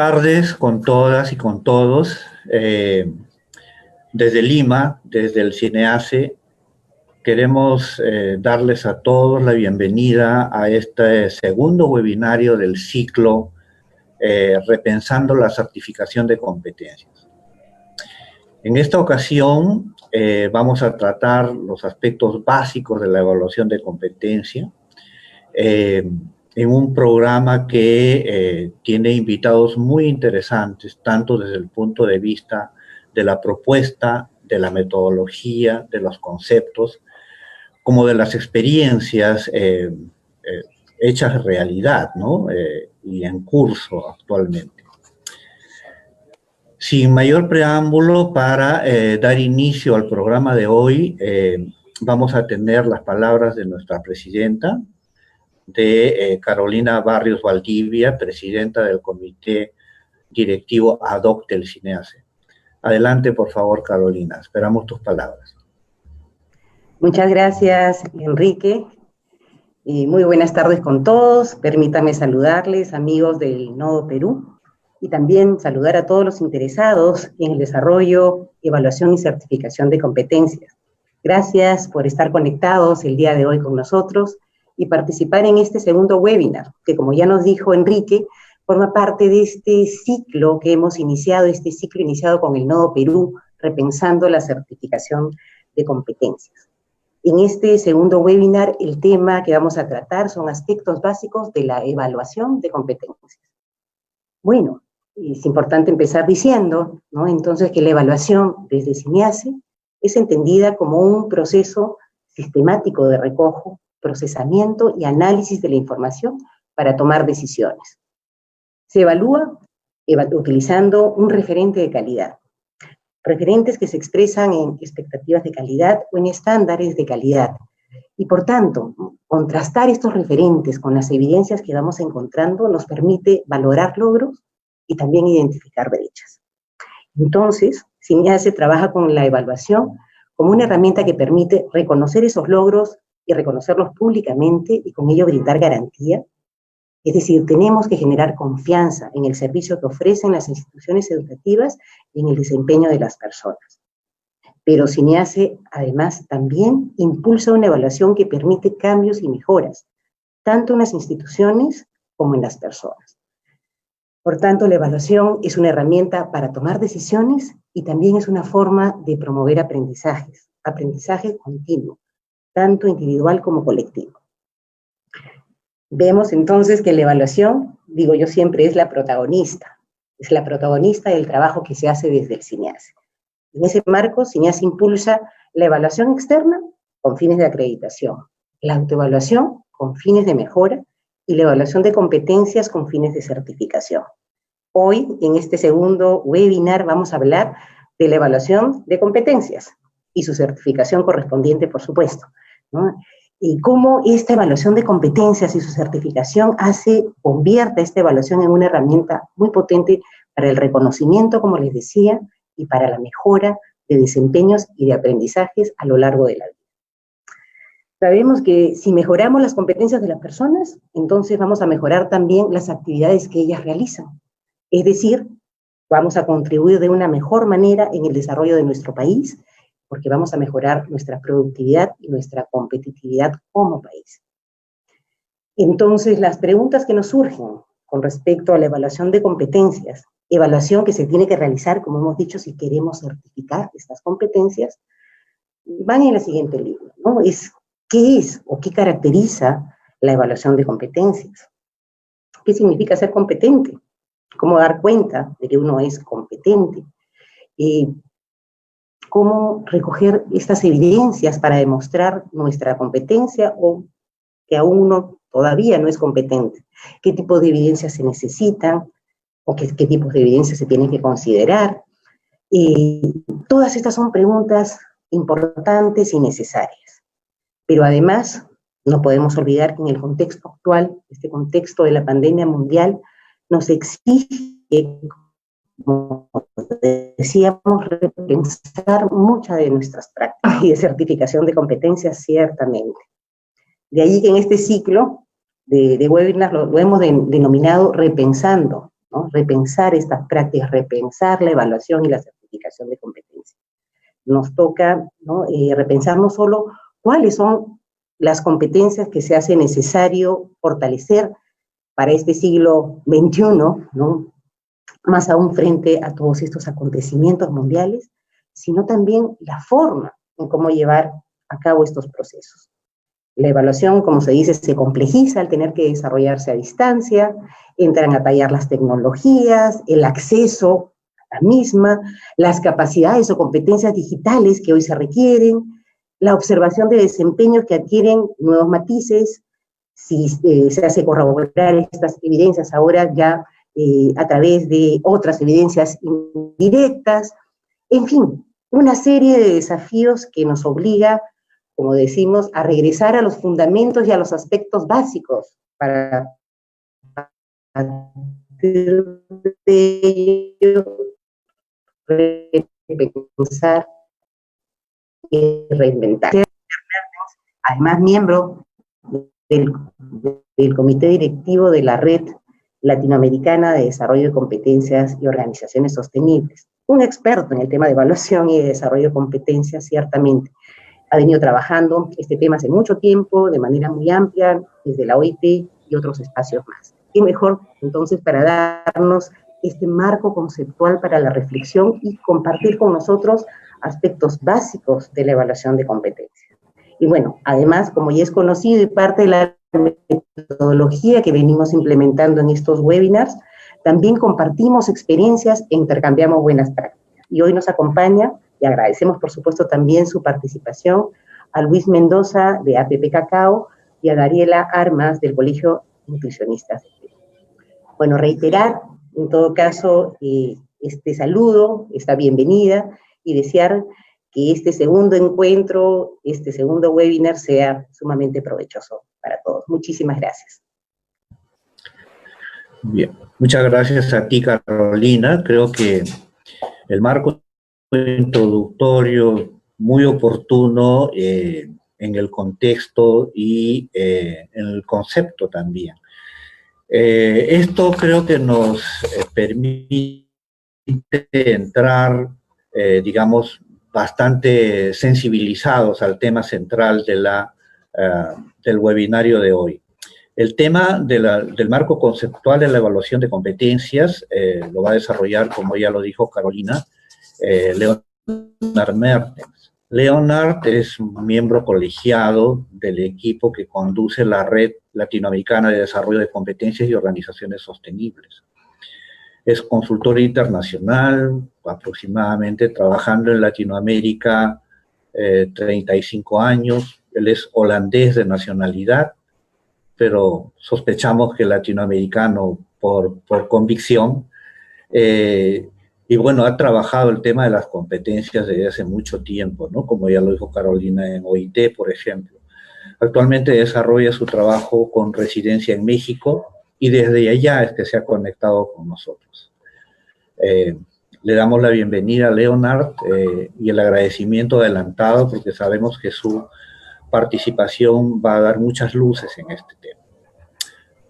Tardes con todas y con todos. Desde Lima, desde el CINEACE, queremos darles a todos la bienvenida a este segundo webinario del ciclo Repensando la certificación de competencias. En esta ocasión vamos a tratar los aspectos básicos de la evaluación de competencia en un programa que tiene invitados muy interesantes, tanto desde el punto de vista de la propuesta, de la metodología, de los conceptos, como de las experiencias hechas realidad, ¿no? Y en curso actualmente. Sin mayor preámbulo, para dar inicio al programa de hoy, vamos a tener las palabras de nuestra presidenta, de Carolina Barrios Valdivia, presidenta del Comité Directivo ad hoc del CINEACE. Adelante, por favor, Carolina. Esperamos tus palabras. Muchas gracias, Enrique. Muy buenas tardes con todos. Permítame saludarles, amigos del Nodo Perú, y también saludar a todos los interesados en el desarrollo, evaluación y certificación de competencias. Gracias por estar conectados el día de hoy con nosotros y participar en este segundo webinar, que, como ya nos dijo Enrique, forma parte de este ciclo que hemos iniciado, con el Nodo Perú, repensando la certificación de competencias. En este segundo webinar, el tema que vamos a tratar son aspectos básicos de la evaluación de competencias. Bueno, es importante empezar diciendo, ¿no?, entonces, que la evaluación desde CINEACE es entendida como un proceso sistemático de recojo, procesamiento y análisis de la información para tomar decisiones. Se evalúa utilizando un referente de calidad. Referentes que se expresan en expectativas de calidad o en estándares de calidad. Y por tanto, contrastar estos referentes con las evidencias que vamos encontrando nos permite valorar logros y también identificar brechas. Entonces, CINEACE trabaja con la evaluación como una herramienta que permite reconocer esos logros y reconocerlos públicamente y con ello brindar garantía. Es decir, tenemos que generar confianza en el servicio que ofrecen las instituciones educativas y en el desempeño de las personas. Pero CINEACE, además, también impulsa una evaluación que permite cambios y mejoras, tanto en las instituciones como en las personas. Por tanto, la evaluación es una herramienta para tomar decisiones y también es una forma de promover aprendizajes, aprendizaje continuo, tanto individual como colectivo. Vemos entonces que la evaluación, digo yo siempre, es la protagonista del trabajo que se hace desde el CINEACE. En ese marco, CINEACE impulsa la evaluación externa con fines de acreditación, la autoevaluación con fines de mejora y la evaluación de competencias con fines de certificación. Hoy, en este segundo webinar, vamos a hablar de la evaluación de competencias y su certificación correspondiente, por supuesto, ¿no? Y cómo esta evaluación de competencias y su certificación convierte esta evaluación en una herramienta muy potente para el reconocimiento, como les decía, y para la mejora de desempeños y de aprendizajes a lo largo de la vida. Sabemos que si mejoramos las competencias de las personas, entonces vamos a mejorar también las actividades que ellas realizan. Es decir, vamos a contribuir de una mejor manera en el desarrollo de nuestro país, porque vamos a mejorar nuestra productividad y nuestra competitividad como país. Entonces, las preguntas que nos surgen con respecto a la evaluación de competencias, evaluación que se tiene que realizar, como hemos dicho, si queremos certificar estas competencias, van en la siguiente línea, ¿no? ¿Qué es o qué caracteriza la evaluación de competencias? ¿Qué significa ser competente? ¿Cómo dar cuenta de que uno es competente? ¿Cómo recoger estas evidencias para demostrar nuestra competencia o que aún uno todavía no es competente? ¿Qué tipo de evidencias se necesitan? ¿O qué tipos de evidencias se tienen que considerar? Todas estas son preguntas importantes y necesarias. Pero además, no podemos olvidar que en el contexto actual, este contexto de la pandemia mundial, nos exige, como decíamos, repensar muchas de nuestras prácticas y de certificación de competencias, ciertamente. De ahí que en este ciclo de webinars lo hemos denominado Repensando ¿no? Repensar estas prácticas, repensar la evaluación y la certificación de competencias. Nos toca, ¿no? Repensar no solo cuáles son las competencias que se hace necesario fortalecer para este siglo XXI, ¿no? Más aún frente a todos estos acontecimientos mundiales, sino también la forma en cómo llevar a cabo estos procesos. La evaluación, como se dice, se complejiza al tener que desarrollarse a distancia, entran a tallar las tecnologías, el acceso a la misma, las capacidades o competencias digitales que hoy se requieren, la observación de desempeños que adquieren nuevos matices, si se hace corroborar estas evidencias ahora ya a través de otras evidencias indirectas, en fin, una serie de desafíos que nos obliga, como decimos, a regresar a los fundamentos y a los aspectos básicos para partir de ello repensar y reinventar. Además, miembro del comité directivo de la Red Latinoamericana de Desarrollo de Competencias y Organizaciones Sostenibles. Un experto en el tema de evaluación y de desarrollo de competencias, ciertamente. Ha venido trabajando este tema hace mucho tiempo, de manera muy amplia, desde la OIT y otros espacios más. ¿Qué mejor, entonces, para darnos este marco conceptual para la reflexión y compartir con nosotros aspectos básicos de la evaluación de competencias? Y bueno, además, como ya es conocido y parte de la metodología que venimos implementando en estos webinars, también compartimos experiencias e intercambiamos buenas prácticas. Y hoy nos acompaña, y agradecemos por supuesto también su participación, a Luis Mendoza de APP Cacao y a Dariela Armas del Colegio Nutricionistas. Bueno, reiterar en todo caso este saludo, esta bienvenida y desear que este segundo encuentro, este segundo webinar sea sumamente provechoso para todos. Muchísimas gracias. Bien, muchas gracias a ti, Carolina. Creo que el marco introductorio muy oportuno en el contexto y en el concepto también. Esto creo que nos permite entrar, digamos, bastante sensibilizados al tema central de del webinario de hoy. El tema del marco conceptual de la evaluación de competencias lo va a desarrollar, como ya lo dijo Carolina, Leonard Mertens. Leonard es un miembro colegiado del equipo que conduce la Red Latinoamericana de Desarrollo de Competencias y Organizaciones Sostenibles. Es consultor internacional, aproximadamente trabajando en Latinoamérica 35 años. Él es holandés de nacionalidad, pero sospechamos que latinoamericano por convicción. Y bueno, ha trabajado el tema de las competencias desde hace mucho tiempo, ¿no? Como ya lo dijo Carolina en OIT, por ejemplo. Actualmente desarrolla su trabajo con residencia en México y desde allá es que se ha conectado con nosotros. Le damos la bienvenida a Leonard y el agradecimiento adelantado porque sabemos que su participación va a dar muchas luces en este tema.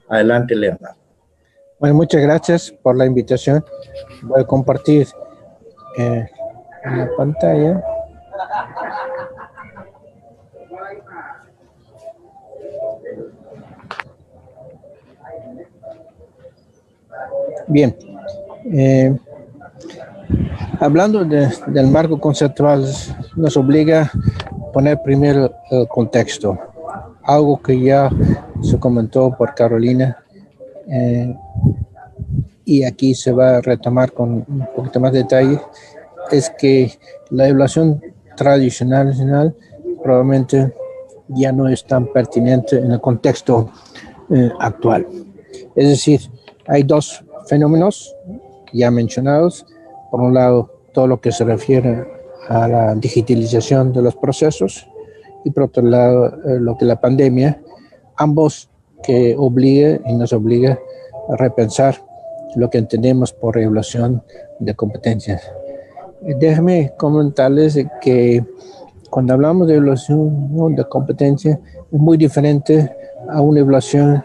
Adelante, Leonard. Bueno, muchas gracias por la invitación. Voy a compartir en la pantalla. Bien. Hablando del marco conceptual, nos obliga a poner primero el contexto. Algo que ya se comentó por Carolina. Y aquí se va a retomar con un poquito más de detalle, es que la evaluación tradicional probablemente ya no es tan pertinente en el contexto actual. Es decir, hay dos fenómenos ya mencionados. Por un lado, todo lo que se refiere a la digitalización de los procesos y por otro lado, lo que la pandemia, ambos que obliga y nos obliga a repensar lo que entendemos por evaluación de competencias. Déjenme comentarles que cuando hablamos de evaluación de competencia es muy diferente a una evaluación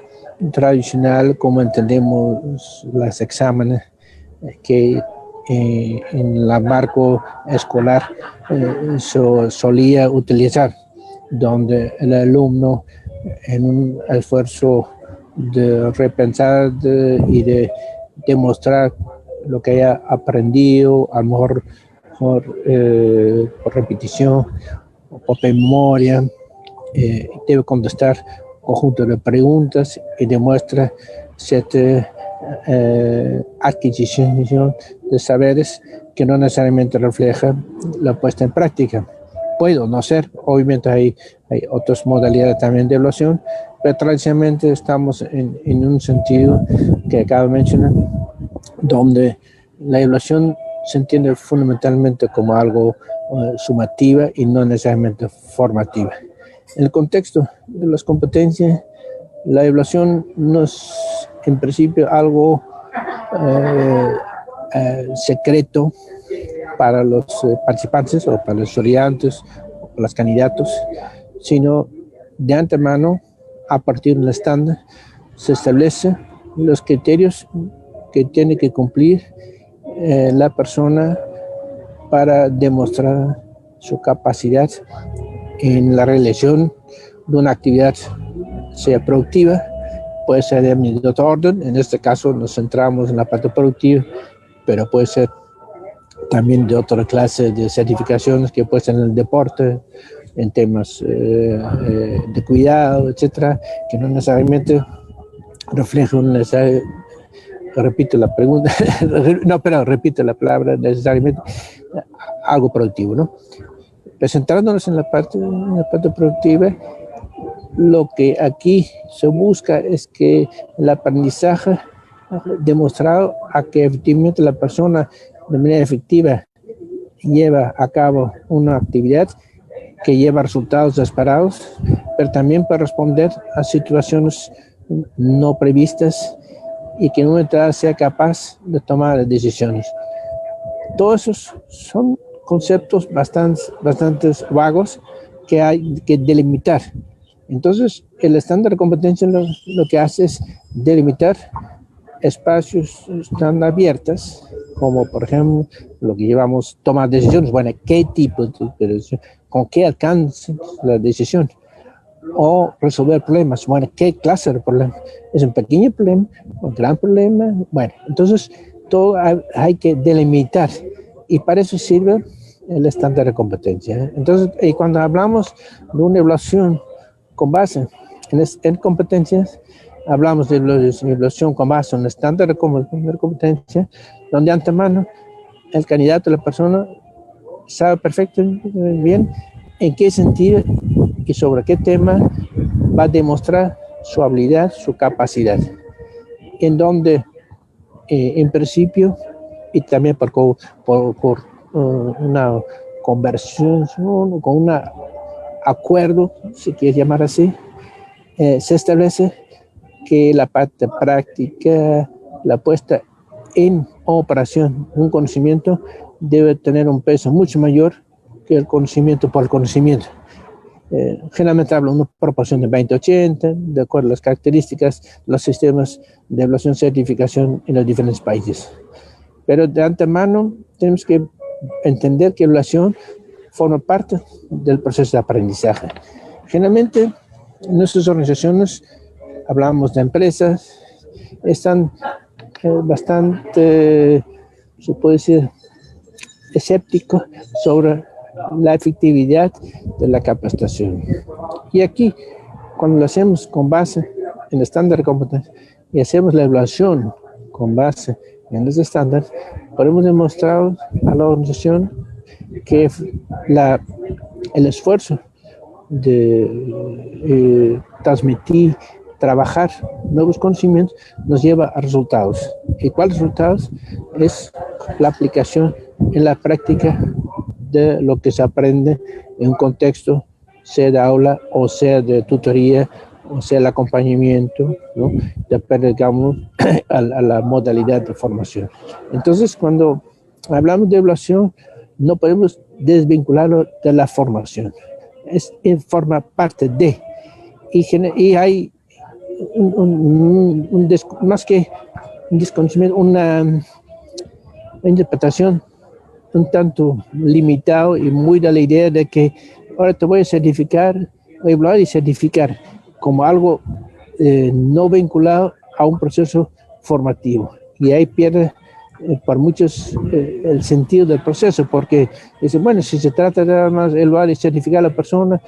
tradicional, como entendemos los exámenes que en el marco escolar solía utilizar, donde el alumno, en un esfuerzo de repensar y de demostrar lo que haya aprendido, a lo mejor por repetición o por memoria, debe contestar un conjunto de preguntas y demuestra cierta adquisición de saberes que no necesariamente refleja la puesta en práctica. Puede no ser, obviamente hay otras modalidades también de evaluación, pero tradicionalmente estamos en un sentido que acabo de mencionar, donde la evaluación se entiende fundamentalmente como algo sumativa y no necesariamente formativa. En el contexto de las competencias, la evaluación no es en principio algo secreto para los participantes o para los estudiantes o para los candidatos, sino de antemano, a partir de un estándar, se establecen los criterios que tiene que cumplir la persona para demostrar su capacidad en la realización de una actividad, sea productiva, puede ser de otro orden. En este caso nos centramos en la parte productiva, pero puede ser también de otra clase de certificaciones, que puede ser en el deporte, en temas de cuidado, etcétera, que no necesariamente reflejan repito la pregunta, no, pero repito la palabra, necesariamente algo productivo, ¿no? Pero centrándonos en la parte productiva, lo que aquí se busca es que el aprendizaje demostrado a que efectivamente la persona de manera efectiva lleva a cabo una actividad que lleva resultados esperados, pero también para responder a situaciones no previstas y que en un momento dado sea capaz de tomar decisiones. Todos esos son conceptos bastante vagos que hay que delimitar. Entonces, el estándar de competencia lo que hace es delimitar espacios tan abiertos, como por ejemplo lo que llevamos tomar decisiones. Bueno, ¿qué tipo de decisión? ¿Con qué alcance la decisión? O resolver problemas. Bueno, ¿qué clase de problema? ¿Es un pequeño problema? ¿Un gran problema? Bueno, entonces todo hay que delimitar y para eso sirve el estándar de competencia. Entonces, cuando hablamos de una evaluación con base en competencias, hablamos de evaluación con base en el estándar de competencia, donde antemano el candidato, la persona, sabe perfectamente bien en qué sentido y sobre qué tema va a demostrar su habilidad, su capacidad, en donde en principio y también por una conversión, con un acuerdo, si quieres llamar así, se establece que la parte práctica, la puesta en operación, un conocimiento debe tener un peso mucho mayor que el conocimiento por el conocimiento. Generalmente hablo de una proporción de 20-80, de acuerdo a las características de los sistemas de evaluación y certificación en los diferentes países. Pero de antemano tenemos que entender que la evaluación forma parte del proceso de aprendizaje. Generalmente en nuestras organizaciones, hablamos de empresas, están bastante, se puede decir, escépticos sobre la efectividad de la capacitación. Y aquí, cuando lo hacemos con base en el estándar de competencia y hacemos la evaluación con base en los estándares, podemos demostrar a la organización que el esfuerzo de transmitir, trabajar nuevos conocimientos nos lleva a resultados. ¿Y cuáles resultados? Es la aplicación en la práctica de lo que se aprende en un contexto, sea de aula o sea de tutoría o sea el acompañamiento, ¿no? Depende, digamos, a la modalidad de formación. Entonces, cuando hablamos de evaluación, no podemos desvincularlo de la formación. Forma parte de, y hay más que un desconocimiento, una interpretación un tanto limitado y muy de la idea de que ahora te voy a certificar, voy a hablar y certificar como algo no vinculado a un proceso formativo. Y ahí pierde por muchos el sentido del proceso, porque dice, bueno, si se trata de nada más evaluar y certificar a la persona,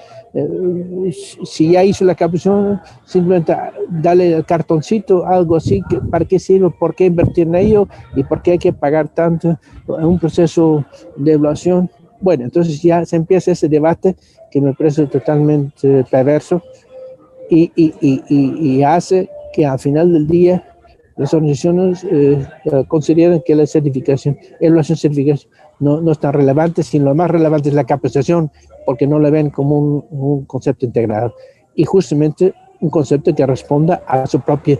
si ya hizo la capacitación, simplemente darle el cartoncito, algo así, que, ¿para qué sirve? ¿Por qué invertir en ello? ¿Y por qué hay que pagar tanto en un proceso de evaluación? Bueno, entonces ya se empieza ese debate que me parece totalmente perverso y hace que al final del día las organizaciones consideran que la evaluación certificación no es tan relevante, sino lo más relevante es la capacitación, porque no la ven como un concepto integrado. Y justamente un concepto que responda a su propia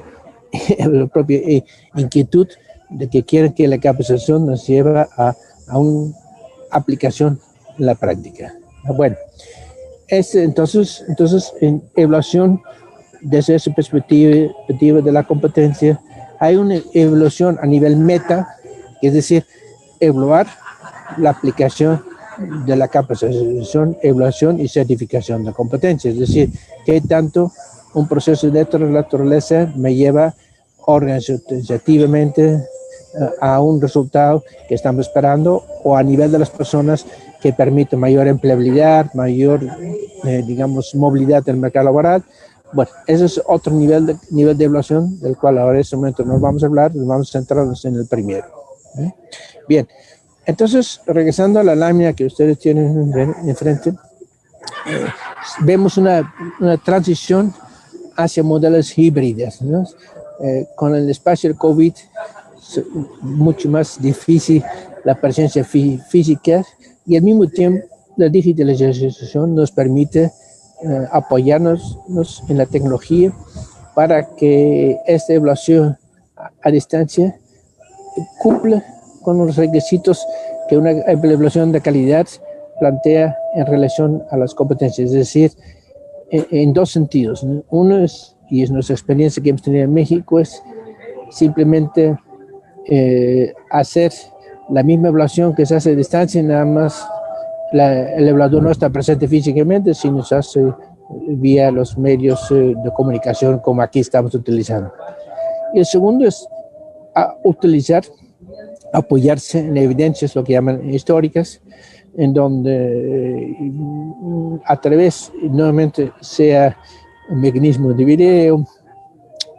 inquietud de que quieren que la capacitación nos lleve a una aplicación en la práctica. Bueno, entonces en evaluación desde esa perspectiva de la competencia, hay una evaluación a nivel meta, es decir, evaluar la aplicación de la capacitación, evaluación y certificación de competencia, es decir, qué tanto un proceso de esta naturaleza me lleva organizativamente a un resultado que estamos esperando, o a nivel de las personas que permite mayor empleabilidad, mayor, digamos, movilidad en el mercado laboral. Bueno, ese es otro nivel de evaluación del cual ahora en este momento no vamos a hablar, nos vamos a centrarnos en el primero. Bien, entonces, regresando a la lámina que ustedes tienen enfrente, vemos una transición hacia modelos híbridos, ¿no? Con el espacio del COVID, mucho más difícil la presencia física, y al mismo tiempo la digitalización nos permite apoyarnos en la tecnología para que esta evaluación a distancia cumpla con los requisitos que una evaluación de calidad plantea en relación a las competencias, es decir, en dos sentidos, ¿no? Uno es, y es nuestra experiencia que hemos tenido en México, es simplemente hacer la misma evaluación que se hace a distancia, nada más el evaluador no está presente físicamente, sino se hace vía los medios de comunicación como aquí estamos utilizando. Y el segundo es apoyarse en evidencias, lo que llaman históricas, en donde a través, nuevamente, sea un mecanismo de video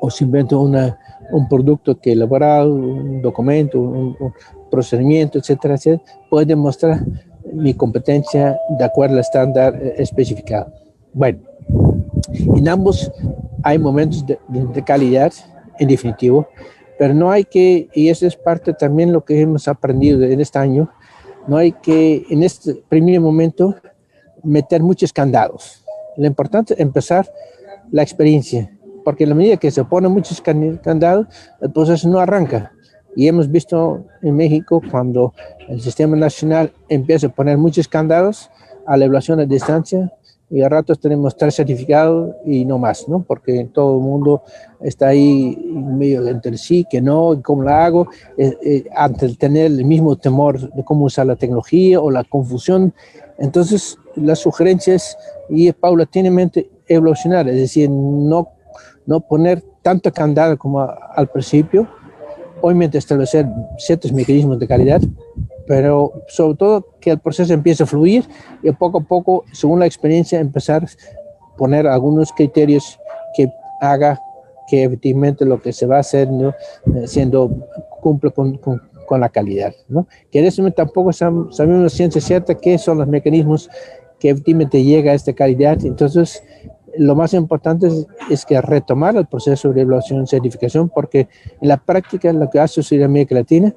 o simplemente un producto que he elaborado, un documento, un procedimiento, etcétera, etcétera, puede demostrar mi competencia de acuerdo al estándar especificado. Bueno, en ambos hay momentos de calidad, en definitivo, pero no hay que, y eso es parte también lo que hemos aprendido en este año, no hay que en este primer momento meter muchos candados. Lo importante es empezar la experiencia, porque en la medida que se ponen muchos candados, el proceso no arranca. Y hemos visto en México cuando el sistema nacional empieza a poner muchos candados a la evaluación a distancia, y a ratos tenemos 3 certificados y no más, ¿no? Porque todo el mundo está ahí medio entre sí, que no, y cómo lo hago, ante el tener el mismo temor de cómo usar la tecnología o la confusión. Entonces, la sugerencia es ir paulatinamente evolucionar, es decir, no poner tanto candado como al principio, obviamente establecer ciertos mecanismos de calidad, pero sobre todo que el proceso empiece a fluir y poco a poco, según la experiencia, empezar a poner algunos criterios que haga que efectivamente lo que se va a hacer, ¿no? Cumple con la calidad, ¿no? Que en ese momento tampoco sabemos la ciencia cierta qué son los mecanismos que efectivamente llega a esta calidad. Entonces, lo más importante es que retomar el proceso de evaluación y certificación, porque en la práctica lo que ha sucedido en América Latina,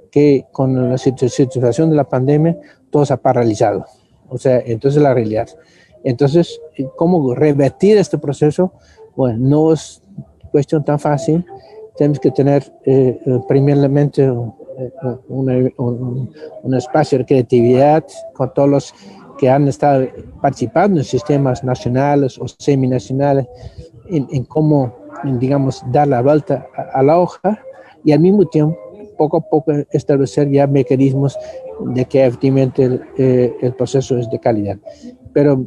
que con la situación de la pandemia todo se ha paralizado. O sea, entonces la realidad. Entonces, ¿cómo revertir este proceso? Bueno, no es cuestión tan fácil. Tenemos que tener primeramente un espacio de creatividad con todos los que han estado participando en sistemas nacionales o seminacionales, en cómo digamos, dar la vuelta a la hoja y al mismo tiempo, poco a poco, establecer ya mecanismos de que efectivamente el proceso es de calidad. Pero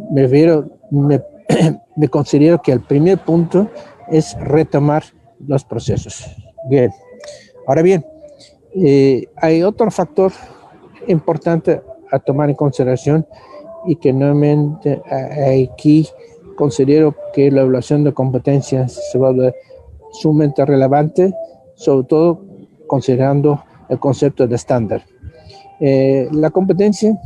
me considero que el primer punto es retomar los procesos. Bien. Ahora bien, hay otro factor importante a tomar en consideración y que nuevamente aquí considero que la evaluación de competencias se vuelve sumamente relevante, sobre todo considerando el concepto de estándar. La competencia,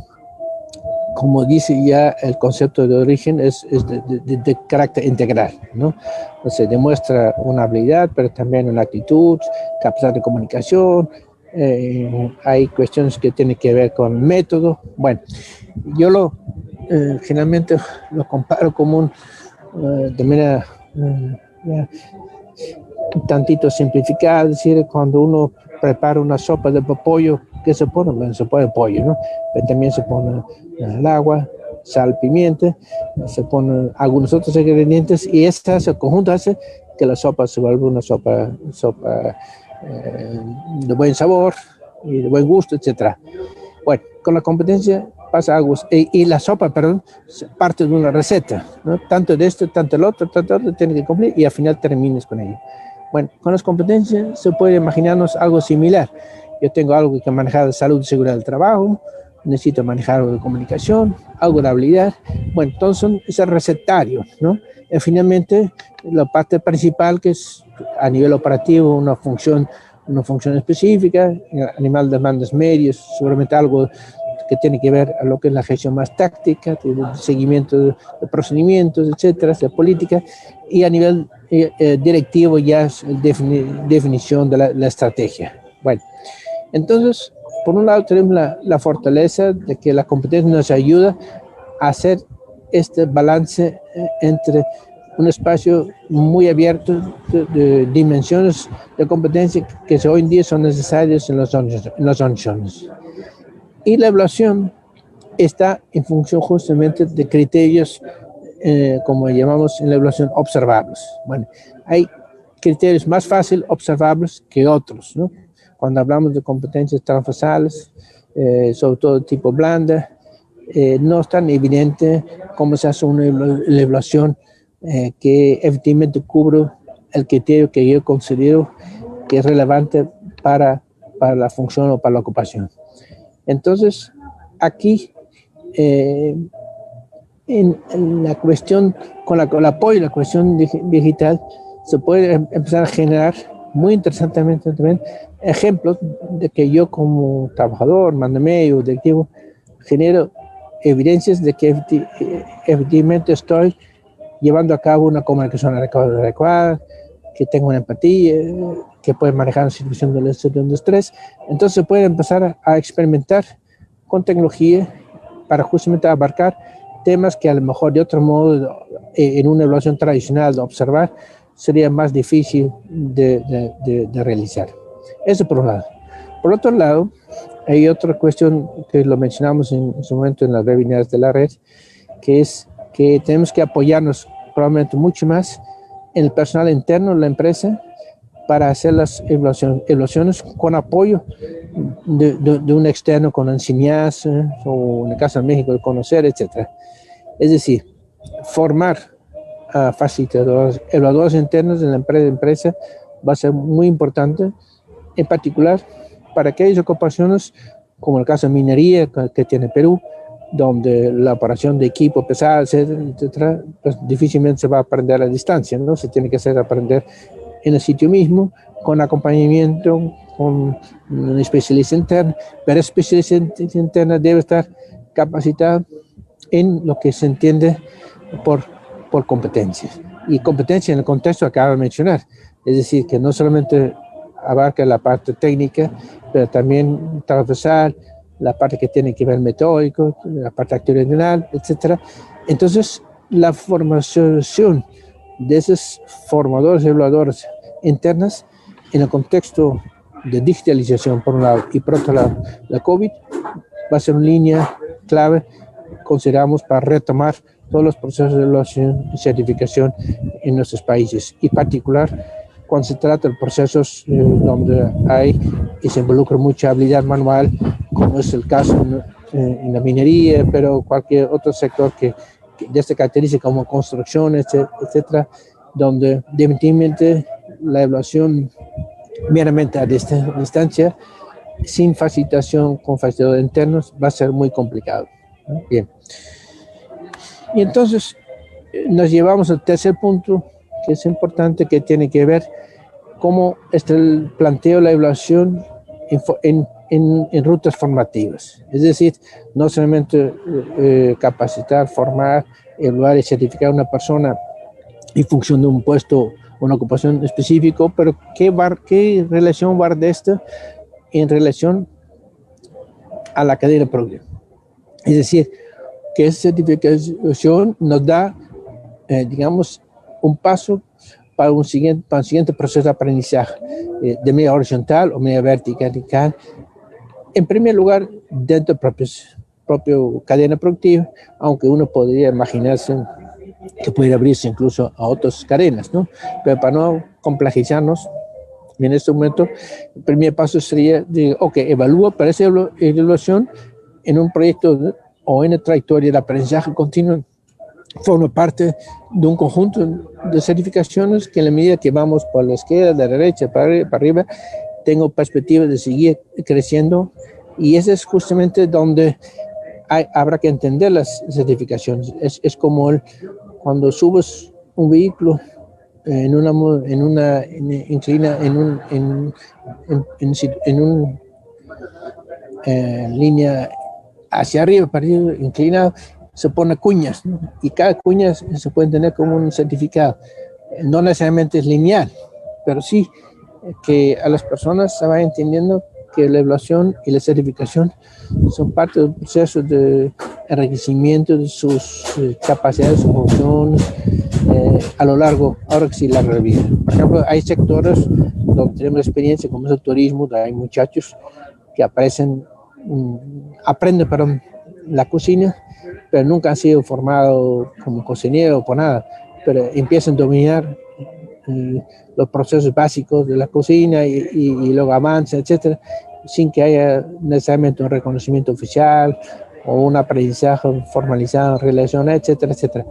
como dice ya el concepto de origen, es de carácter integral, ¿no? Se demuestra una habilidad, pero también una actitud, capacidad de comunicación, hay cuestiones que tienen que ver con método. Bueno, yo generalmente lo comparo como de manera un tantito simplificada, es decir, cuando uno prepara una sopa de pollo, ¿qué se pone? Bueno, se pone pollo, ¿no? Pero también se pone el agua, sal, pimienta, se ponen algunos otros ingredientes y ese conjunto hace que la sopa se vuelva una sopa de buen sabor y de buen gusto, etc. Bueno, con la competencia pasa algo, y la sopa, perdón, parte de una receta, ¿no? Tanto de esto, tanto el otro, tiene que cumplir y al final termines con ello. Bueno, con las competencias se puede imaginarnos algo similar. Yo tengo algo que manejar de salud y seguridad del trabajo, necesito manejar algo de comunicación, algo de habilidad. Bueno, entonces es el recetario, ¿no? Y finalmente, la parte principal, que es a nivel operativo, una función específica, animal de mandos medios, seguramente algo que tiene que ver a lo que es la gestión más táctica, el seguimiento de procedimientos, etcétera, de política, y a nivel directivo ya es definición de la estrategia. Bueno, entonces, por un lado tenemos la fortaleza de que la competencia nos ayuda a hacer este balance entre un espacio muy abierto de dimensiones de competencia que hoy en día son necesarias en las organizaciones. Y la evaluación está en función justamente de criterios, como llamamos en la evaluación, observables. Bueno, hay criterios más fácil observables que otros, ¿no? Cuando hablamos de competencias transversales, sobre todo tipo blanda, no es tan evidente cómo se hace una evaluación que efectivamente cubre el criterio que yo considero que es relevante para la función o para la ocupación. Entonces, aquí, en la cuestión, con el apoyo de la cuestión digital, se puede empezar a generar, muy interesantemente también, ejemplos de que yo como trabajador, mando medio, directivo, genero evidencias de que efectivamente estoy llevando a cabo una comunicación adecuada, que tengo una empatía, que puede manejar una situación de estrés. Entonces se puede empezar a experimentar con tecnología para justamente abarcar temas que a lo mejor de otro modo en una evaluación tradicional de observar sería más difícil de realizar. Eso por un lado. Por otro lado, hay otra cuestión que lo mencionamos en su momento en las webinars de la red, que es que tenemos que apoyarnos probablemente mucho más en el personal interno de la empresa para hacer las evaluaciones con apoyo de un externo con enseñanza o en el caso de México de conocer, etc. Es decir, formar a facilitadores, evaluadores internos de la empresa va a ser muy importante, en particular para aquellas ocupaciones como el caso de minería que tiene Perú, donde la operación de equipo pesado, etcétera, pues difícilmente se va a aprender a distancia, ¿no? Se tiene que hacer aprender en el sitio mismo, con acompañamiento, con un especialista interno, pero el especialista interno debe estar capacitado en lo que se entiende por competencias. Y competencia en el contexto que acabo de mencionar, es decir, que no solamente abarca la parte técnica, pero también transversal, la parte que tiene que ver metódico, la parte actitudinal, etc. Entonces, la formación de esos formadores y evaluadores internas en el contexto de digitalización, por un lado, y por otro lado, la COVID, va a ser una línea clave, consideramos, para retomar todos los procesos de evaluación y certificación en nuestros países, y en particular cuando se trata de procesos donde hay y se involucra mucha habilidad manual, como es el caso en la minería, pero cualquier otro sector que de esta característica, como construcción, etcétera, donde definitivamente la evaluación meramente a distancia, sin facilitación con facilitadores internos, va a ser muy complicado, ¿no? Bien. Y entonces nos llevamos al tercer punto, que es importante, que tiene que ver cómo está el planteo de la evaluación en rutas formativas. Es decir, no solamente capacitar, formar, evaluar y certificar a una persona en función de un puesto o una ocupación específico, pero ¿qué relación va de esto en relación a la cadena productiva? Es decir, que esa certificación nos da, digamos, un paso para un siguiente proceso de aprendizaje, de manera horizontal o manera vertical. En primer lugar, dentro de propia cadena productiva, aunque uno podría imaginarse que puede abrirse incluso a otras cadenas, ¿no? Pero para no complejizarnos, en este momento, el primer paso sería, evalúa para esa evaluación en un proyecto o en la trayectoria de aprendizaje continuo, forma parte de un conjunto de certificaciones que en la medida que vamos por la izquierda, de la derecha, para arriba, tengo perspectiva de seguir creciendo, y ese es justamente donde habrá que entender las certificaciones. Es como cuando subes un vehículo en una línea hacia arriba, para ir inclinado, se pone cuñas, ¿no? Y cada cuña se puede tener como un certificado. No necesariamente es lineal, pero sí que a las personas se va entendiendo que la evaluación y la certificación son parte del proceso de enriquecimiento de sus capacidades, sus funciones a lo largo, ahora que sí, la vida. Por ejemplo, hay sectores donde tenemos experiencia, como es el turismo, donde hay muchachos que aprenden para la cocina, pero nunca han sido formados como cocineros por nada, pero empiezan a dominar los procesos básicos de la cocina y luego avanzan, etcétera, sin que haya necesariamente un reconocimiento oficial o un aprendizaje formalizado en relación, etcétera, etcétera.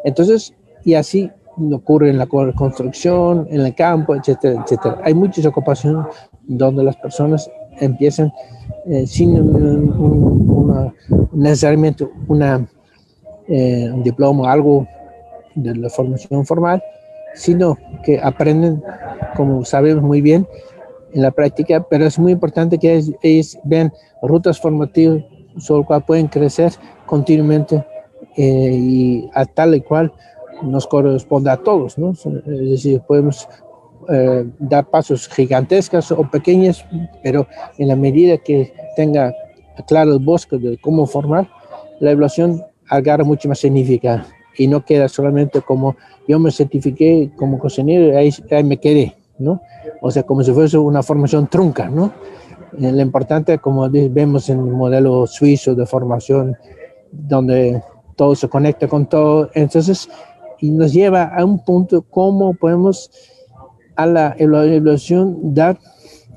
Entonces, y así ocurre en la construcción, en el campo, etcétera, etcétera. Hay muchas ocupaciones donde las personas empiezan sin necesariamente un diploma o algo de la formación formal, sino que aprenden, como sabemos muy bien, en la práctica, pero es muy importante que ellos vean rutas formativas sobre las cuales pueden crecer continuamente y a tal y cual nos corresponde a todos, ¿no? Es decir, podemos dar pasos gigantescos o pequeños, pero en la medida que tenga claro el bosque de cómo formar, la evaluación agarra mucho más significado y no queda solamente como yo me certifiqué como cocinero y ahí me quedé, ¿no? O sea, como si fuese una formación trunca, ¿no? Lo importante, como vemos en el modelo suizo de formación, donde todo se conecta con todo, entonces, y nos lleva a un punto cómo podemos a la evaluación dar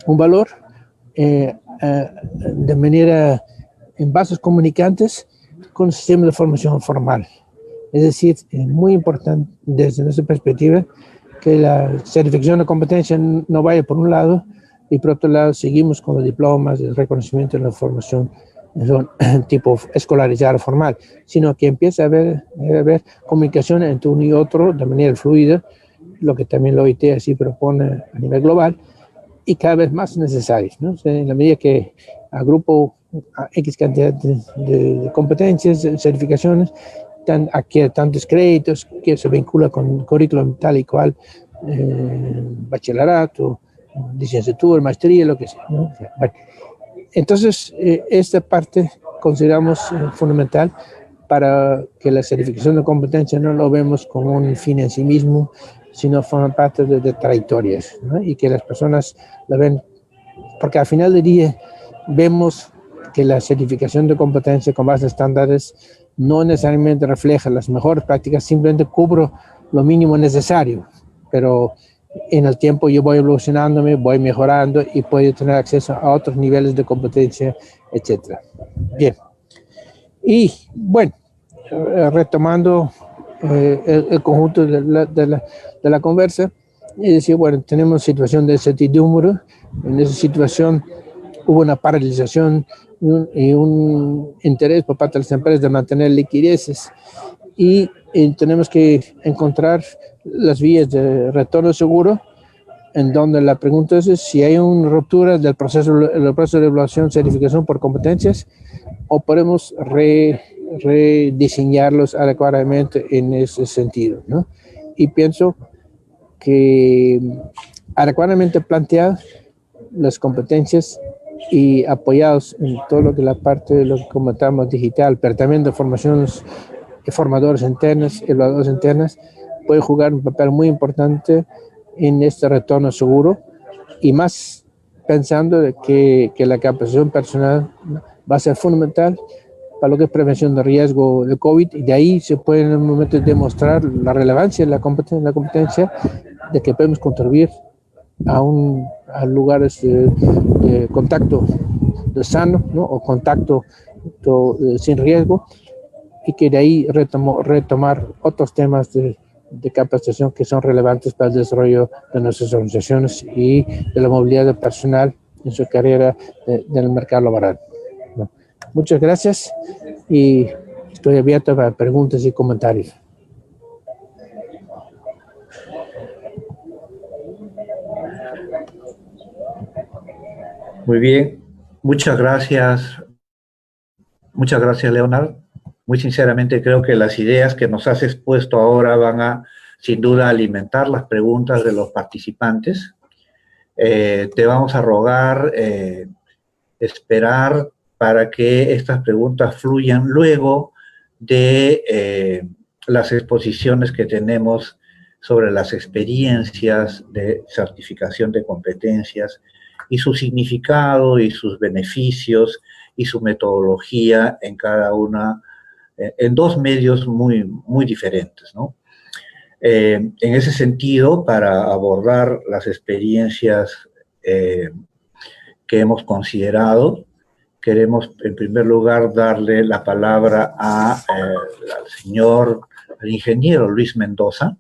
un valor de manera en vasos comunicantes con el sistema de formación formal. Es decir, es muy importante desde nuestra perspectiva que la certificación de competencia no vaya por un lado y por otro lado seguimos con los diplomas, el reconocimiento de la formación tipo escolarizada formal, sino que empieza a haber comunicación entre uno y otro de manera fluida, lo que también la OIT así propone a nivel global, y cada vez más necesarios, ¿no? O sea, en la medida que agrupo a X cantidad de competencias, certificaciones, adquiere tantos créditos que se vincula con currículum tal y cual, bachillerato, licenciatura, maestría, lo que sea, ¿no? O sea, bueno. Entonces, esta parte consideramos fundamental para que la certificación de competencia no lo vemos como un fin en sí mismo, sino forma parte de trayectorias, ¿no? Y que las personas la ven, porque al final del día vemos que la certificación de competencia con bases estándares no necesariamente refleja las mejores prácticas, simplemente cubro lo mínimo necesario, pero en el tiempo yo voy evolucionándome, voy mejorando y puedo tener acceso a otros niveles de competencia, etc. Bien. Y bueno, retomando el conjunto de la conversa, y decir, bueno, tenemos situación de incertidumbre. En esa situación hubo una paralización y un interés por parte de las empresas de mantener liquideces, y tenemos que encontrar las vías de retorno seguro, en donde la pregunta es si hay una ruptura del proceso de evaluación, certificación por competencias, o podemos rediseñarlos adecuadamente en ese sentido, ¿no? Y pienso que adecuadamente planteadas las competencias y apoyados en todo lo que la parte de lo que comentamos digital, pero también de formaciones, formadores internos, evaluadores internos, puede jugar un papel muy importante en este retorno seguro, y más pensando de que la capacitación personal va a ser fundamental para lo que es prevención de riesgo de COVID, y de ahí se puede en un momento demostrar la relevancia de la competencia, de que podemos contribuir a lugares de contacto de sano, ¿no? O contacto sin riesgo, y que de ahí retomar otros temas de capacitación que son relevantes para el desarrollo de nuestras organizaciones y de la movilidad del personal en su carrera del mercado laboral, ¿no? Muchas gracias y estoy abierto para preguntas y comentarios. Muy bien, muchas gracias, Leonard. Muy sinceramente creo que las ideas que nos has expuesto ahora van a, sin duda, alimentar las preguntas de los participantes. Te vamos a rogar esperar para que estas preguntas fluyan luego de las exposiciones que tenemos sobre las experiencias de certificación de competencias y su significado y sus beneficios y su metodología en cada una, en dos medios muy diferentes, ¿no? En ese sentido, para abordar las experiencias que hemos considerado, queremos en primer lugar darle la palabra al ingeniero Luis Mendoza.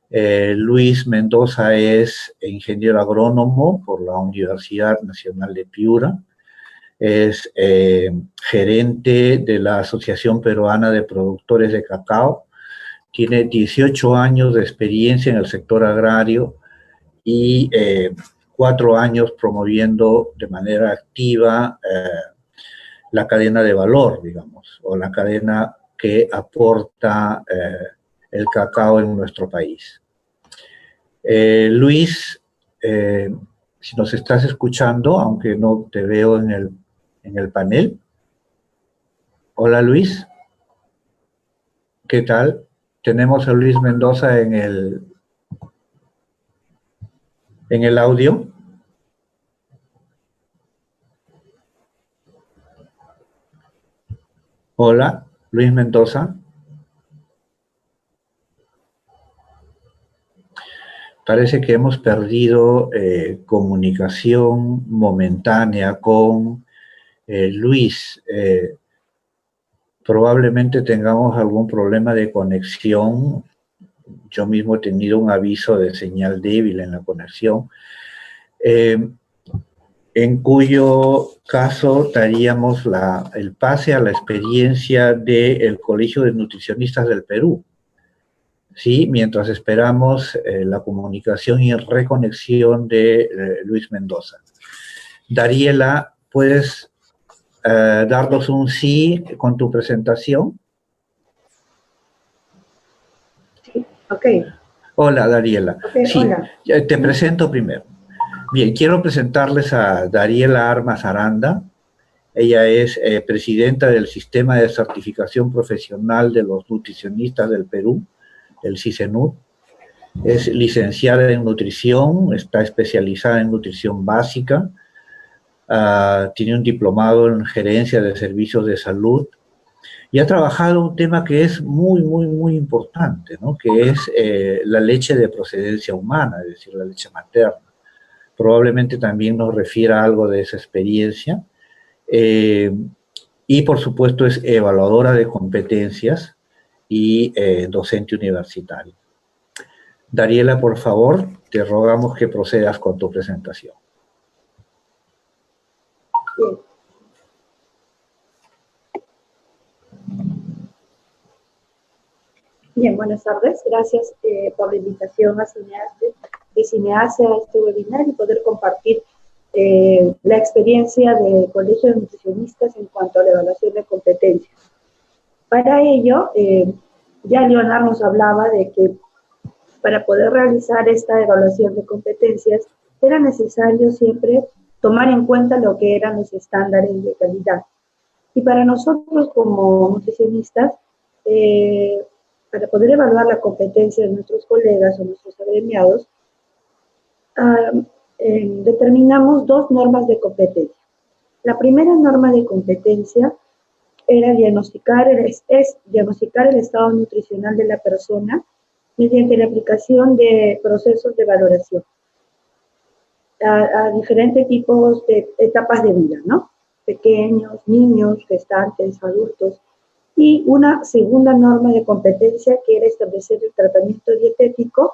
Luis Mendoza es ingeniero agrónomo por la Universidad Nacional de Piura, es gerente de la Asociación Peruana de Productores de Cacao, tiene 18 años de experiencia en el sector agrario y 4 años promoviendo de manera activa la cadena de valor, digamos, o la cadena que aporta el cacao en nuestro país. Luis, si nos estás escuchando, aunque no te veo en el panel. Hola, Luis. ¿Qué tal? Tenemos a Luis Mendoza en el audio. Hola, Luis Mendoza. Parece que hemos perdido comunicación momentánea con Luis. Probablemente tengamos algún problema de conexión. Yo mismo he tenido un aviso de señal débil en la conexión, en cuyo caso daríamos el pase a la experiencia del Colegio de Nutricionistas del Perú, ¿sí? Mientras esperamos la comunicación y reconexión de Luis Mendoza. Dariela, ¿puedes darnos un sí con tu presentación? Sí, ok. Hola, Dariela. Okay, sí, hola. Te presento primero. Bien, quiero presentarles a Dariela Armas Aranda. Ella es presidenta del Sistema de Certificación Profesional de los Nutricionistas del Perú, el CICENUT. Es licenciada en nutrición, está especializada en nutrición básica, tiene un diplomado en gerencia de servicios de salud y ha trabajado un tema que es muy, muy, muy importante, ¿no? Que es la leche de procedencia humana, es decir, la leche materna. Probablemente también nos refiera a algo de esa experiencia. Y por supuesto es evaluadora de competencias y docente universitario. Dariela, por favor, te rogamos que procedas con tu presentación. Bien. Bien, buenas tardes. Gracias por la invitación a Cinease a este webinar y poder compartir la experiencia del Colegio de Nutricionistas en cuanto a la evaluación de competencias. Para ello, ya Leonardo nos hablaba de que para poder realizar esta evaluación de competencias era necesario siempre tomar en cuenta lo que eran los estándares de calidad. Y para nosotros como nutricionistas, para poder evaluar la competencia de nuestros colegas o nuestros agremiados, determinamos dos normas de competencia. La primera norma de competencia era diagnosticar el estado nutricional de la persona mediante la aplicación de procesos de valoración a diferentes tipos de etapas de vida, ¿no? Pequeños, niños, gestantes, adultos. Y una segunda norma de competencia que era establecer el tratamiento dietético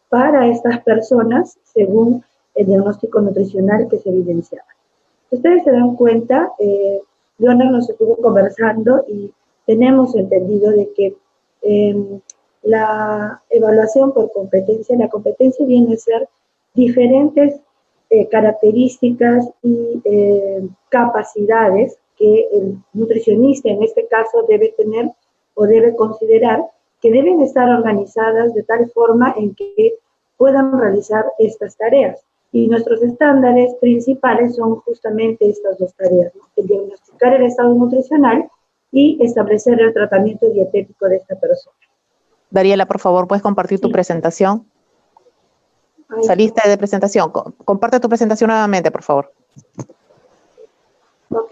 para estas personas según el diagnóstico nutricional que se evidenciaba. Ustedes se dan cuenta, Leonardo nos estuvo conversando y tenemos entendido de que la evaluación por competencia, la competencia viene a ser diferentes características y capacidades que el nutricionista en este caso debe tener o debe considerar que deben estar organizadas de tal forma en que puedan realizar estas tareas. Y nuestros estándares principales son justamente estas dos tareas, ¿no? El diagnosticar el estado nutricional y establecer el tratamiento dietético de esta persona. Dariela, por favor, ¿puedes compartir tu presentación? Saliste de presentación. Comparte tu presentación nuevamente, por favor. Ok.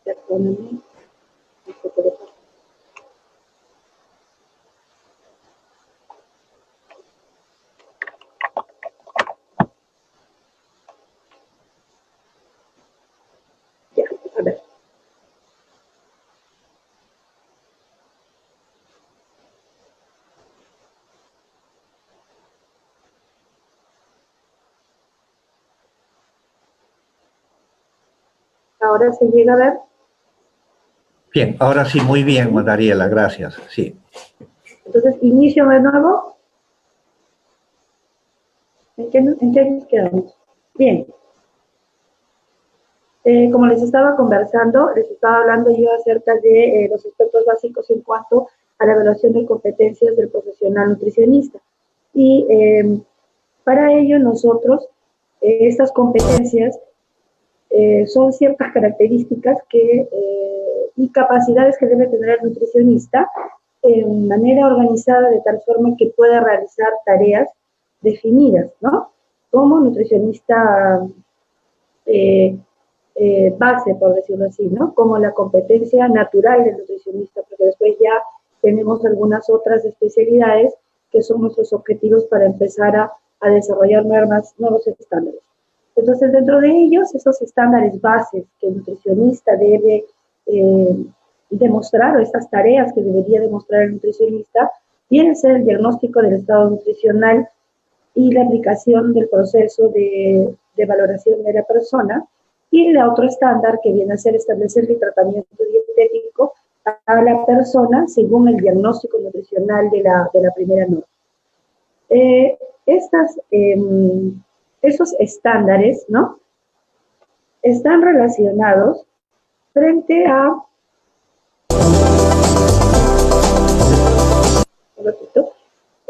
Perdóname. Ya, a ver. Ahora se llega a ver. Bien, ahora sí, muy bien, Dariela, gracias. Sí. Entonces, inicio de nuevo. ¿En qué nos quedamos? Bien. Como les estaba conversando, les estaba hablando yo acerca de los aspectos básicos en cuanto a la evaluación de competencias del profesional nutricionista. Y para ello nosotros, estas competencias son ciertas características y capacidades que debe tener el nutricionista en manera organizada de tal forma que pueda realizar tareas definidas, ¿no? Como nutricionista base, por decirlo así, ¿no? Como la competencia natural del nutricionista, porque después ya tenemos algunas otras especialidades que son nuestros objetivos para empezar a desarrollar nuevos estándares. Entonces, dentro de ellos, esos estándares bases que el nutricionista debe demostrar, o estas tareas que debería demostrar el nutricionista, viene a ser el diagnóstico del estado nutricional y la aplicación del proceso de valoración de la persona, y el otro estándar que viene a ser establecer el tratamiento dietético a la persona según el diagnóstico nutricional de la primera norma. Esos estándares, ¿no?, están relacionados frente a...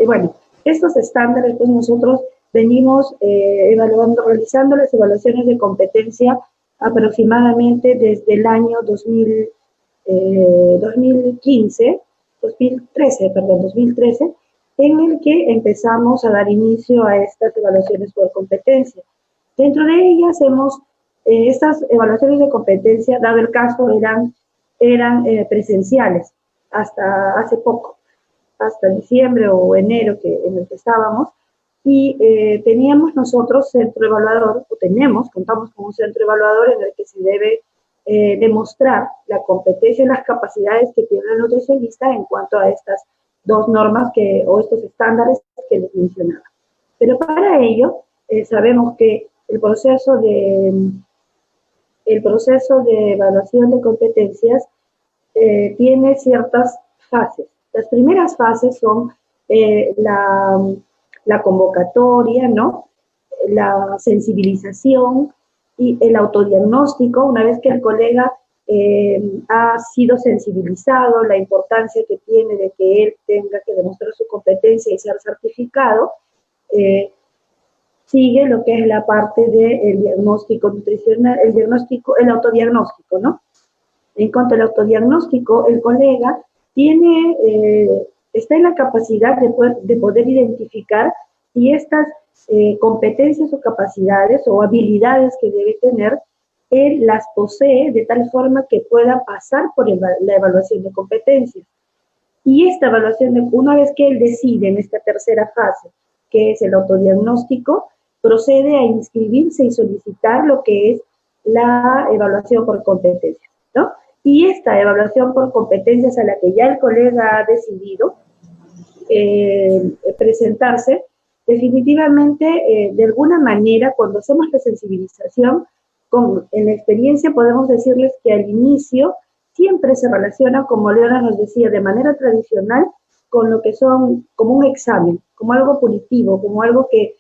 bueno, estos estándares, pues nosotros venimos realizando las evaluaciones de competencia aproximadamente desde el año 2013, en el que empezamos a dar inicio a estas evaluaciones por competencia. Dentro de ellas hemos Estas evaluaciones de competencia, dado el caso, eran presenciales hasta hace poco, hasta diciembre o enero en el que estábamos, y teníamos nosotros centro evaluador, contamos con un centro evaluador en el que se debe demostrar la competencia y las capacidades que tiene el nutricionista en cuanto a estas dos normas o estos estándares que les mencionaba. Pero para ello, sabemos que el proceso de evaluación de competencias tiene ciertas fases. Las primeras fases son la convocatoria, ¿no? La sensibilización y el autodiagnóstico. Una vez que el colega ha sido sensibilizado, la importancia que tiene de que él tenga que demostrar su competencia y ser certificado, sigue lo que es la parte del diagnóstico nutricional, el autodiagnóstico, ¿no? En cuanto al autodiagnóstico, el colega está en la capacidad de poder identificar si estas competencias o capacidades o habilidades que debe tener, él las posee de tal forma que pueda pasar por la evaluación de competencias. Y esta evaluación, una vez que él decide en esta tercera fase, que es el autodiagnóstico, procede a inscribirse y solicitar lo que es la evaluación por competencias, ¿no? Y esta evaluación por competencias a la que ya el colega ha decidido presentarse, definitivamente, de alguna manera, cuando hacemos la sensibilización, en la experiencia podemos decirles que al inicio siempre se relaciona, como Leona nos decía, de manera tradicional, con lo que son como un examen, como algo punitivo, como algo que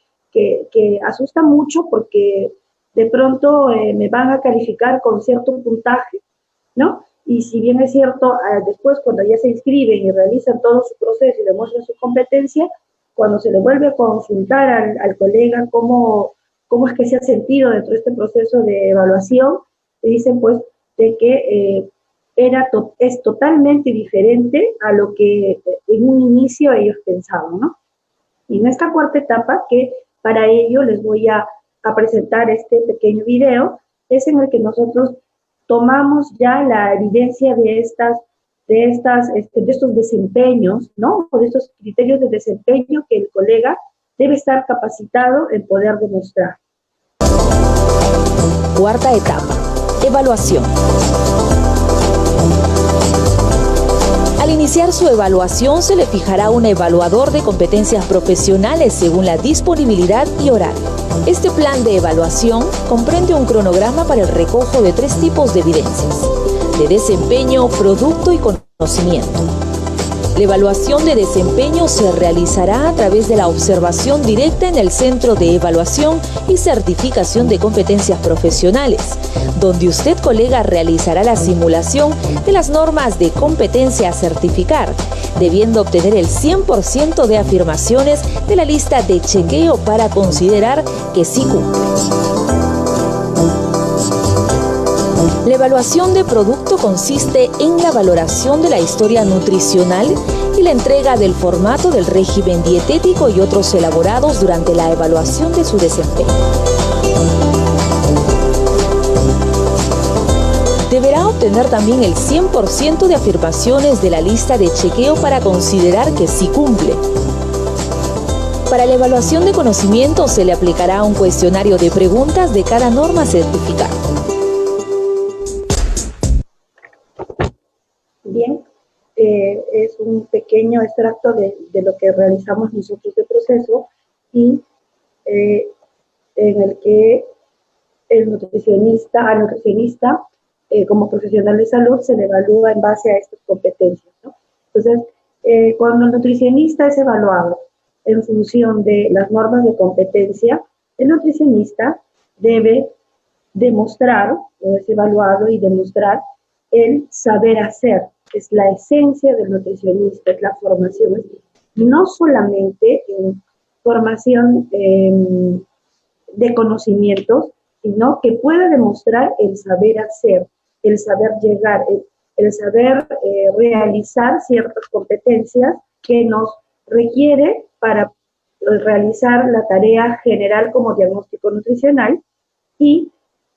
asusta mucho porque de pronto me van a calificar con cierto puntaje, ¿no? Y si bien es cierto, después cuando ya se inscriben y realizan todo su proceso y demuestran su competencia, cuando se le vuelve a consultar al colega cómo es que se ha sentido dentro de este proceso de evaluación, te dicen pues de que es totalmente diferente a lo que en un inicio ellos pensaban, ¿no? Y en esta cuarta etapa, que para ello les voy a presentar este pequeño video, es en el que nosotros tomamos ya la evidencia de estos desempeños, ¿no? O de estos criterios de desempeño que el colega debe estar capacitado en poder demostrar. Cuarta etapa, evaluación. Al iniciar su evaluación se le fijará un evaluador de competencias profesionales según la disponibilidad y horario. Este plan de evaluación comprende un cronograma para el recojo de 3 tipos de evidencias: de desempeño, producto y conocimiento. La evaluación de desempeño se realizará a través de la observación directa en el Centro de Evaluación y Certificación de Competencias Profesionales, donde usted, colega, realizará la simulación de las normas de competencia a certificar, debiendo obtener el 100% de afirmaciones de la lista de chequeo para considerar que sí cumple. La evaluación de producto consiste en la valoración de la historia nutricional y la entrega del formato del régimen dietético y otros elaborados durante la evaluación de su desempeño. Deberá obtener también el 100% de afirmaciones de la lista de chequeo para considerar que sí cumple. Para la evaluación de conocimiento se le aplicará un cuestionario de preguntas de cada norma certificada. Bien, es un pequeño extracto de lo que realizamos nosotros de proceso y en el que al nutricionista como profesional de salud se le evalúa en base a estas competencias, ¿no? Entonces, cuando el nutricionista es evaluado en función de las normas de competencia, el nutricionista debe demostrar, o es evaluado y demostrar, el saber hacer. Es la esencia del nutricionista, es la formación, no solamente en formación de conocimientos, sino que pueda demostrar el saber hacer, el saber llegar, el saber realizar ciertas competencias que nos requiere para realizar la tarea general como diagnóstico nutricional y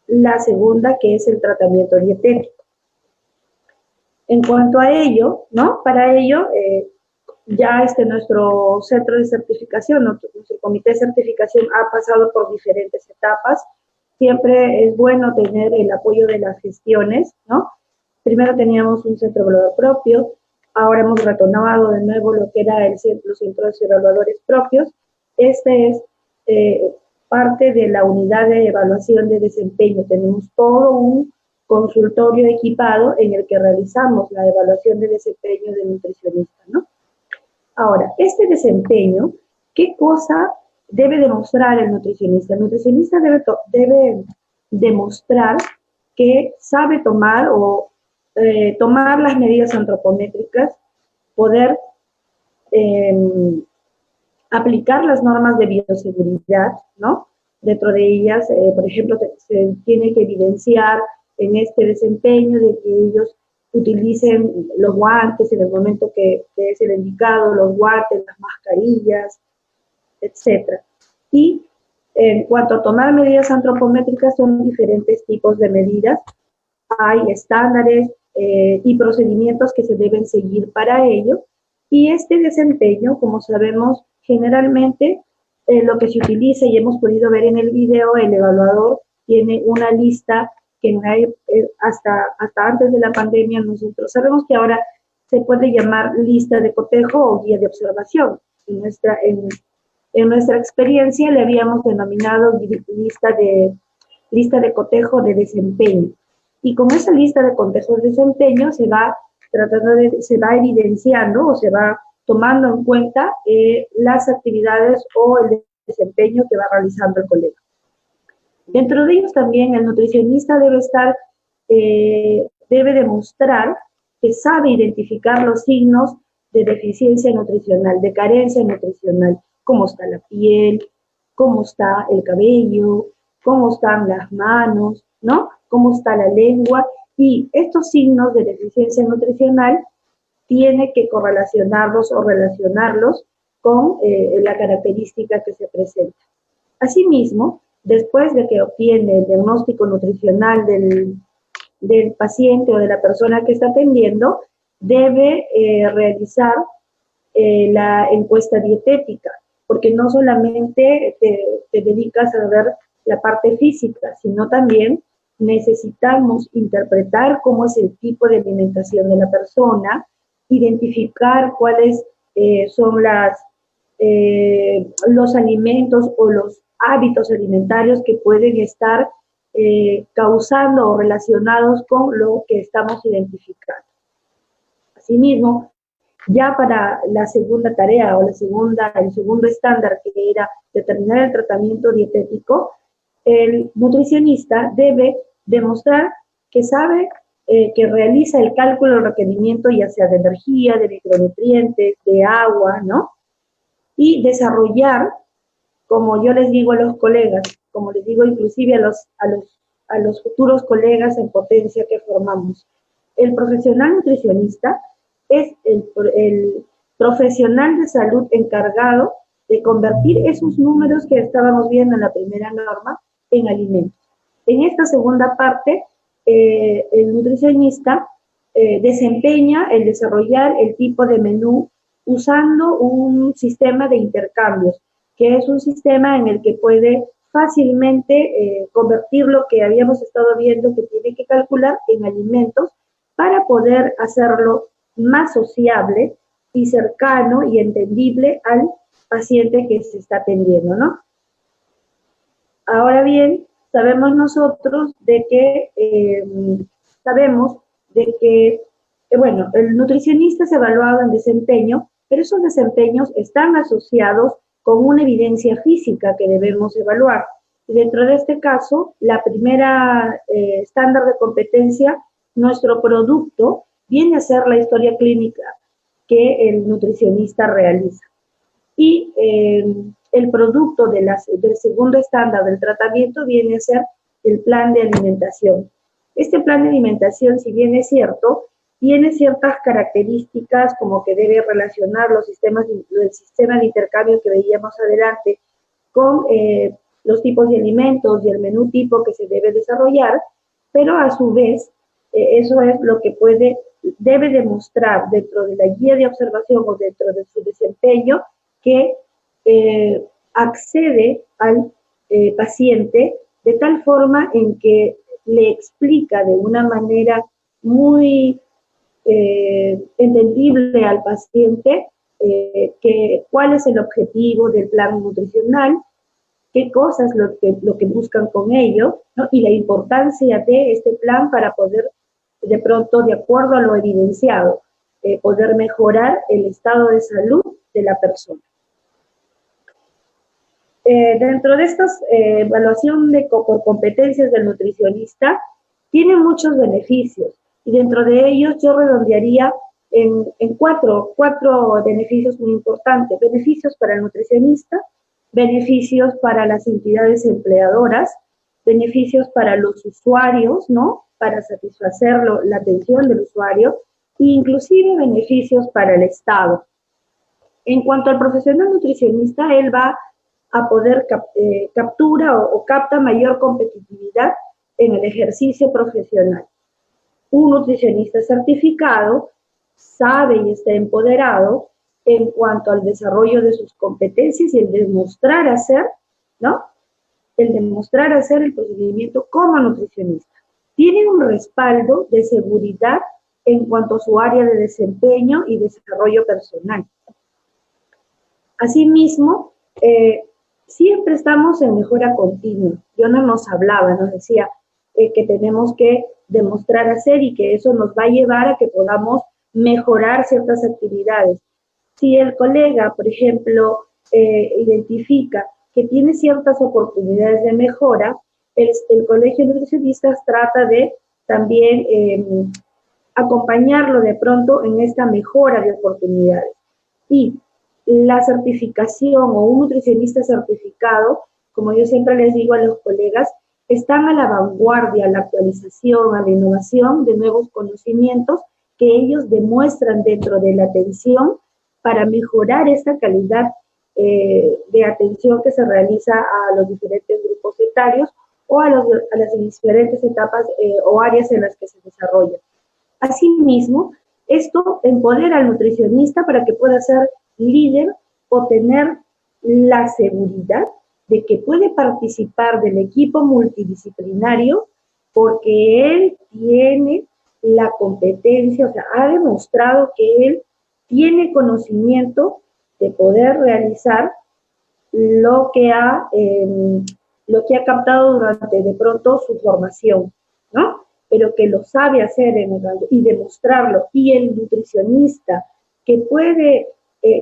la segunda, que es el tratamiento dietético. En cuanto a ello, ¿no? Para ello, ya nuestro centro de certificación, nuestro comité de certificación ha pasado por diferentes etapas. Siempre es bueno tener el apoyo de las gestiones, ¿no? Primero teníamos un centro evaluador propio, ahora hemos retomado de nuevo lo que era los centros evaluadores propios. Este es parte de la unidad de evaluación de desempeño. Tenemos todo un consultorio equipado en el que realizamos la evaluación de desempeño del nutricionista, ¿no? Ahora, este desempeño, ¿qué cosa debe demostrar el nutricionista? El nutricionista debe demostrar que sabe tomar tomar las medidas antropométricas, poder aplicar las normas de bioseguridad, ¿no? Dentro de ellas, por ejemplo, se tiene que evidenciar en este desempeño de que ellos utilicen los guantes en el momento que es el indicado, los guantes, las mascarillas, etc. Y en cuanto a tomar medidas antropométricas, son diferentes tipos de medidas. Hay estándares y procedimientos que se deben seguir para ello. Y este desempeño, como sabemos, generalmente lo que se utiliza, y hemos podido ver en el video, el evaluador tiene una lista que hasta antes de la pandemia nosotros sabemos que ahora se puede llamar lista de cotejo o guía de observación. En nuestra experiencia le habíamos denominado lista de cotejo de desempeño. Y con esa lista de cotejo de desempeño se va evidenciando o se va tomando en cuenta las actividades o el desempeño que va realizando el colega. Dentro de ellos también el nutricionista debe demostrar que sabe identificar los signos de deficiencia nutricional, de carencia nutricional, cómo está la piel, cómo está el cabello, cómo están las manos, ¿no? Cómo está la lengua, y estos signos de deficiencia nutricional tiene que correlacionarlos o relacionarlos con la característica que se presenta. Asimismo, después de que obtiene el diagnóstico nutricional del paciente o de la persona que está atendiendo, debe realizar la encuesta dietética, porque no solamente te dedicas a ver la parte física, sino también necesitamos interpretar cómo es el tipo de alimentación de la persona, identificar cuáles son los alimentos o los hábitos alimentarios que pueden estar causando o relacionados con lo que estamos identificando. Asimismo, ya para la segunda tarea o el segundo estándar, que era determinar el tratamiento dietético, el nutricionista debe demostrar que sabe que realiza el cálculo del requerimiento, ya sea de energía, de micronutrientes, de agua, ¿no? Y desarrollar, como yo les digo a los colegas, como les digo inclusive a los futuros colegas en potencia que formamos, el profesional nutricionista es el profesional de salud encargado de convertir esos números que estábamos viendo en la primera norma en alimentos. En esta segunda parte, el nutricionista desempeña el desarrollar el tipo de menú usando un sistema de intercambios, que es un sistema en el que puede fácilmente convertir lo que habíamos estado viendo que tiene que calcular en alimentos para poder hacerlo más sociable y cercano y entendible al paciente que se está atendiendo, ¿no? Ahora bien, sabemos nosotros de que, bueno, el nutricionista es evaluado en desempeño, pero esos desempeños están asociados con una evidencia física que debemos evaluar. Y dentro de este caso, la primera estándar de competencia, nuestro producto, viene a ser la historia clínica que el nutricionista realiza. Y el producto del segundo estándar del tratamiento viene a ser el plan de alimentación. Este plan de alimentación, si bien es cierto, tiene ciertas características como que debe relacionar el sistema de intercambio que veíamos adelante con los tipos de alimentos y el menú tipo que se debe desarrollar, pero a su vez, eso es lo que debe demostrar dentro de la guía de observación o dentro de su desempeño que accede al paciente de tal forma en que le explica de una manera muy entendible al paciente cuál es el objetivo del plan nutricional, qué cosas lo que buscan con ello, ¿no? Y la importancia de este plan para poder, de pronto, de acuerdo a lo evidenciado, poder mejorar el estado de salud de la persona. Dentro de esta evaluación por competencias del nutricionista, tiene muchos beneficios, y dentro de ellos yo redondearía en cuatro beneficios muy importantes. Beneficios para el nutricionista, beneficios para las entidades empleadoras, beneficios para los usuarios, ¿no? Para satisfacer la atención del usuario, e inclusive beneficios para el Estado. En cuanto al profesional nutricionista, él va a poder captura o capta mayor competitividad en el ejercicio profesional. Un nutricionista certificado sabe y está empoderado en cuanto al desarrollo de sus competencias y el demostrar hacer, ¿no? El demostrar hacer el procedimiento como nutricionista. Tiene un respaldo de seguridad en cuanto a su área de desempeño y desarrollo personal. Asimismo, siempre estamos en mejora continua. Diana nos hablaba, nos decía que tenemos que demostrar hacer y que eso nos va a llevar a que podamos mejorar ciertas actividades. Si el colega, por ejemplo, identifica que tiene ciertas oportunidades de mejora, el Colegio de Nutricionistas trata de también acompañarlo de pronto en esta mejora de oportunidades. Y la certificación o un nutricionista certificado, como yo siempre les digo a los colegas, están a la vanguardia, a la actualización, a la innovación de nuevos conocimientos que ellos demuestran dentro de la atención para mejorar esta calidad de atención que se realiza a los diferentes grupos etarios o a las diferentes etapas o áreas en las que se desarrolla. Asimismo, esto empodera al nutricionista para que pueda ser líder o tener la seguridad de que puede participar del equipo multidisciplinario porque él tiene la competencia, o sea, ha demostrado que él tiene conocimiento de poder realizar lo que ha captado durante de pronto su formación, ¿no? Pero que lo sabe hacer y demostrarlo. Y el nutricionista que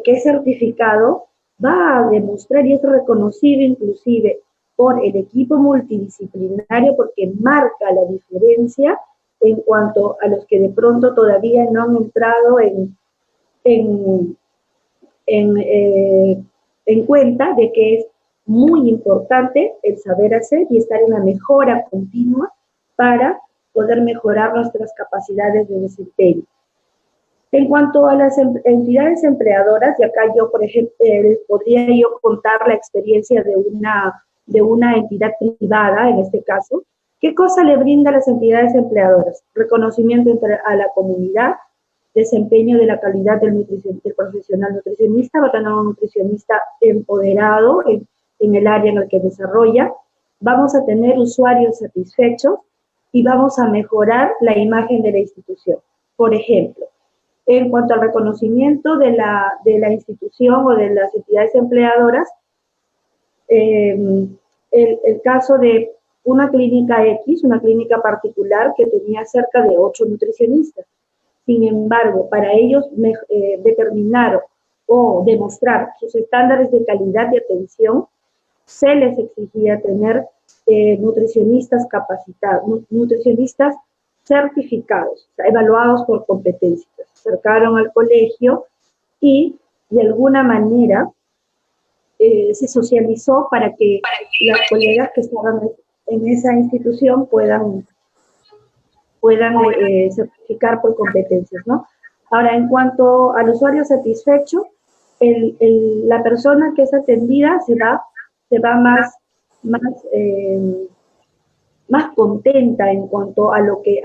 es certificado, va a demostrar y es reconocido inclusive por el equipo multidisciplinario porque marca la diferencia en cuanto a los que de pronto todavía no han entrado en cuenta de que es muy importante el saber hacer y estar en la mejora continua para poder mejorar nuestras capacidades de desempeño. En cuanto a las entidades empleadoras, y acá yo, por ejemplo, podría yo contar la experiencia de una entidad privada, en este caso. ¿Qué cosa le brinda a las entidades empleadoras? Reconocimiento a la comunidad, desempeño de la calidad del profesional nutricionista, va a tener un nutricionista empoderado en el área en el que desarrolla, vamos a tener usuarios satisfechos y vamos a mejorar la imagen de la institución. Por ejemplo, en cuanto al reconocimiento de la institución o de las entidades empleadoras, el caso de una clínica X, una clínica particular que tenía cerca de 8 nutricionistas. Sin embargo, para ellos determinar o demostrar sus estándares de calidad de atención, se les exigía tener nutricionistas capacitados, nutricionistas certificados, o sea, evaluados por competencias. Se acercaron al colegio y de alguna manera se socializó para que las colegas que estaban en esa institución puedan certificar por competencias, ¿no? Ahora, en cuanto al usuario satisfecho, la persona que es atendida se va más más, más contenta en cuanto a lo que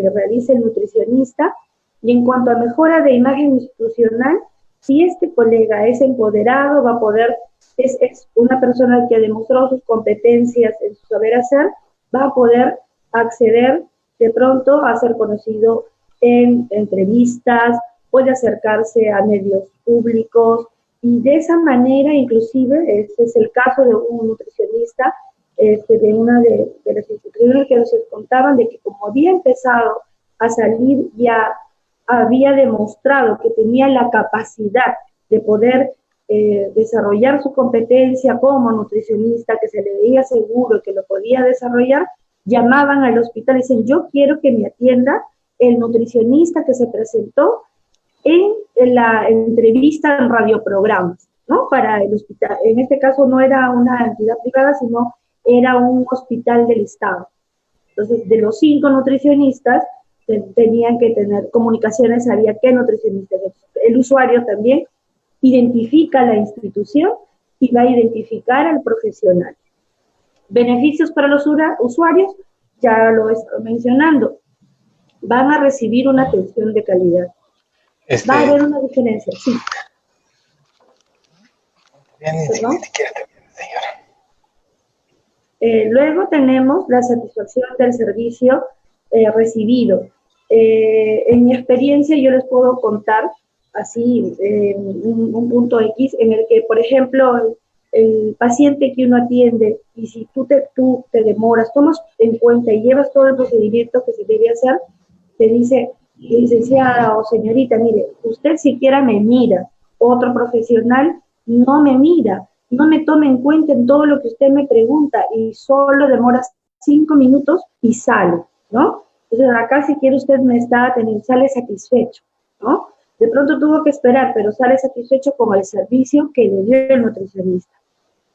le realiza el nutricionista. Y en cuanto a mejora de imagen institucional, si este colega es empoderado, va a poder, es una persona que ha demostrado sus competencias en su saber hacer, va a poder acceder de pronto a ser conocido en entrevistas, puede acercarse a medios públicos, y de esa manera, inclusive, este es el caso de un nutricionista de una de las instituciones que nos contaban, de que como había empezado a salir, ya había demostrado que tenía la capacidad de poder desarrollar su competencia como nutricionista, que se le veía seguro que lo podía desarrollar, llamaban al hospital y dicen, yo quiero que me atienda el nutricionista que se presentó en la entrevista en radioprogramas, ¿no? Para el hospital. En este caso no era una entidad privada, sino era un hospital del Estado. Entonces, de los 5 nutricionistas, tenían que tener comunicaciones, sabía qué nutricionista. El usuario también identifica la institución y va a identificar al profesional. Beneficios para los usuarios, ya lo he estado mencionando, van a recibir una atención de calidad. Va a haber una diferencia, sí. ¿Perdón? Luego tenemos la satisfacción del servicio recibido. En mi experiencia yo les puedo contar así un punto X en el que, por ejemplo, el paciente que uno atiende, y si tú te demoras, tomas en cuenta y llevas todo el procedimiento que se debe hacer, te dice, licenciada o señorita, mire, usted siquiera me mira, otro profesional no me mira, no me toma en cuenta en todo lo que usted me pregunta y solo demora 5 minutos y sale, ¿no? Entonces acá si quiere usted me está teniendo, sale satisfecho, ¿no? De pronto tuvo que esperar, pero sale satisfecho con el servicio que le dio el nutricionista.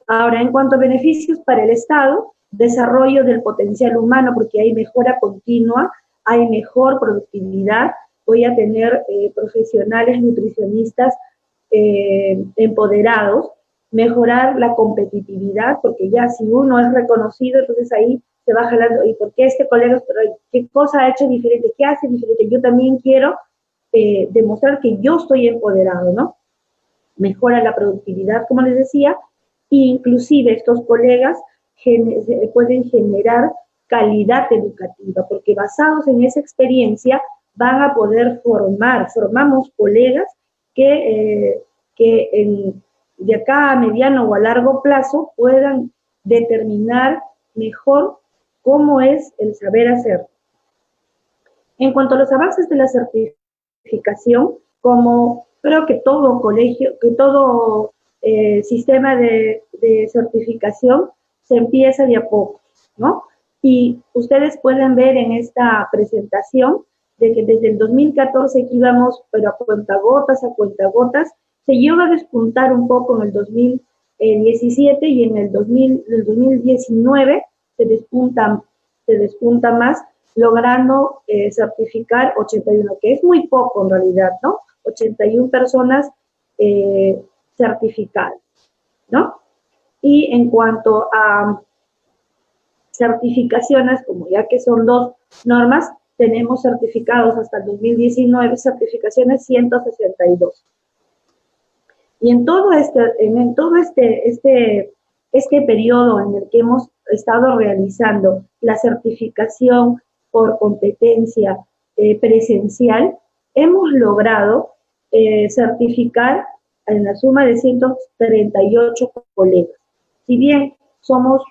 Ahora, en cuanto a beneficios para el Estado, desarrollo del potencial humano, porque hay mejora continua, hay mejor productividad, voy a tener profesionales nutricionistas empoderados, mejorar la competitividad, porque ya si uno es reconocido, entonces ahí se va jalando, ¿y por qué este colega, qué cosa ha hecho diferente, qué hace diferente? Yo también quiero demostrar que yo estoy empoderado, ¿no? Mejora la productividad, como les decía, e inclusive estos colegas pueden generar calidad educativa, porque basados en esa experiencia van a poder formamos colegas que de acá a mediano o a largo plazo puedan determinar mejor cómo es el saber hacer. En cuanto a los avances de la certificación, como creo que todo colegio, que todo sistema de certificación se empieza de a poco, ¿no? Y ustedes pueden ver en esta presentación de que desde el 2014 que íbamos, pero a cuentagotas, se llegó a despuntar un poco en el 2017 y en el 2019 se despunta más, logrando certificar 81, que es muy poco en realidad, ¿no? 81 personas certificadas, ¿no? Y en cuanto a certificaciones, como ya que son 2 normas, tenemos certificados hasta el 2019, certificaciones 162. Y en todo este periodo en el que hemos estado realizando la certificación por competencia presencial, hemos logrado certificar en la suma de 138 colegas. Si bien somos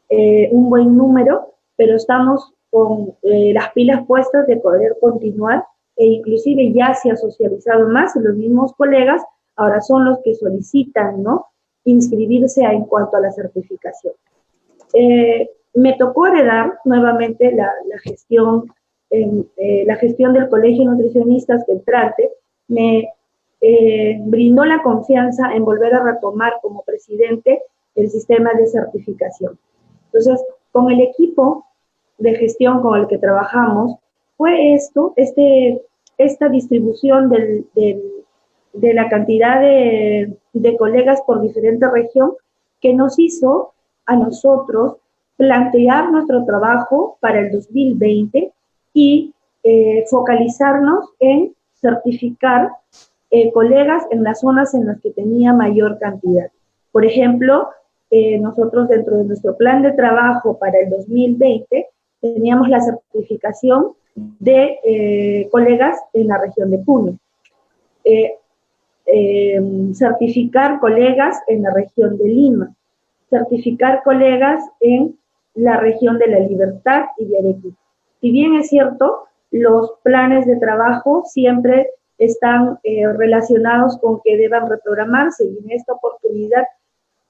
un buen número, pero estamos con las pilas puestas de poder continuar, e inclusive ya se ha socializado más, y los mismos colegas ahora son los que solicitan, ¿no?, inscribirse en cuanto a la certificación. Me tocó heredar nuevamente la gestión del Colegio de Nutricionistas entrante, me brindó la confianza en volver a retomar como presidente el sistema de certificación. Entonces, con el equipo de gestión con el que trabajamos, fue esta distribución de la cantidad de colegas por diferente región que nos hizo a nosotros plantear nuestro trabajo para el 2020 y focalizarnos en certificar colegas en las zonas en las que tenía mayor cantidad. Por ejemplo, nosotros dentro de nuestro plan de trabajo para el 2020 teníamos la certificación de colegas en la región de Puno, certificar colegas en la región de Lima, certificar colegas en la región de La Libertad y de Arequipa. Si bien es cierto, los planes de trabajo siempre están relacionados con que deban reprogramarse, y en esta oportunidad,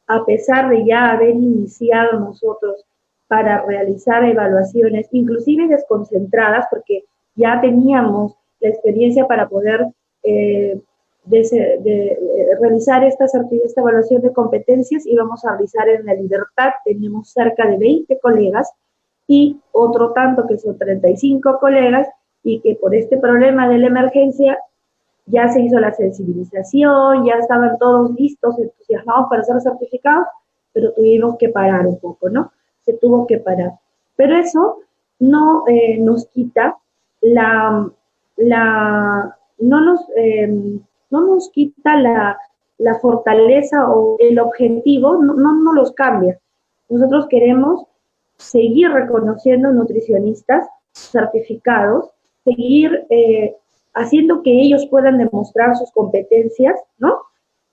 a pesar de ya haber iniciado nosotros para realizar evaluaciones, inclusive desconcentradas, porque ya teníamos la experiencia para poder realizar esta evaluación de competencias, íbamos a realizar en La Libertad, teníamos cerca de 20 colegas, y otro tanto que son 35 colegas, y que por este problema de la emergencia ya se hizo la sensibilización, ya estaban todos listos, entusiasmados para ser certificados, pero tuvimos que parar un poco, ¿no? Se tuvo que parar. Pero eso no nos quita no nos quita la fortaleza o el objetivo, no los cambia. Nosotros queremos seguir reconociendo nutricionistas certificados, seguir haciendo que ellos puedan demostrar sus competencias, ¿no?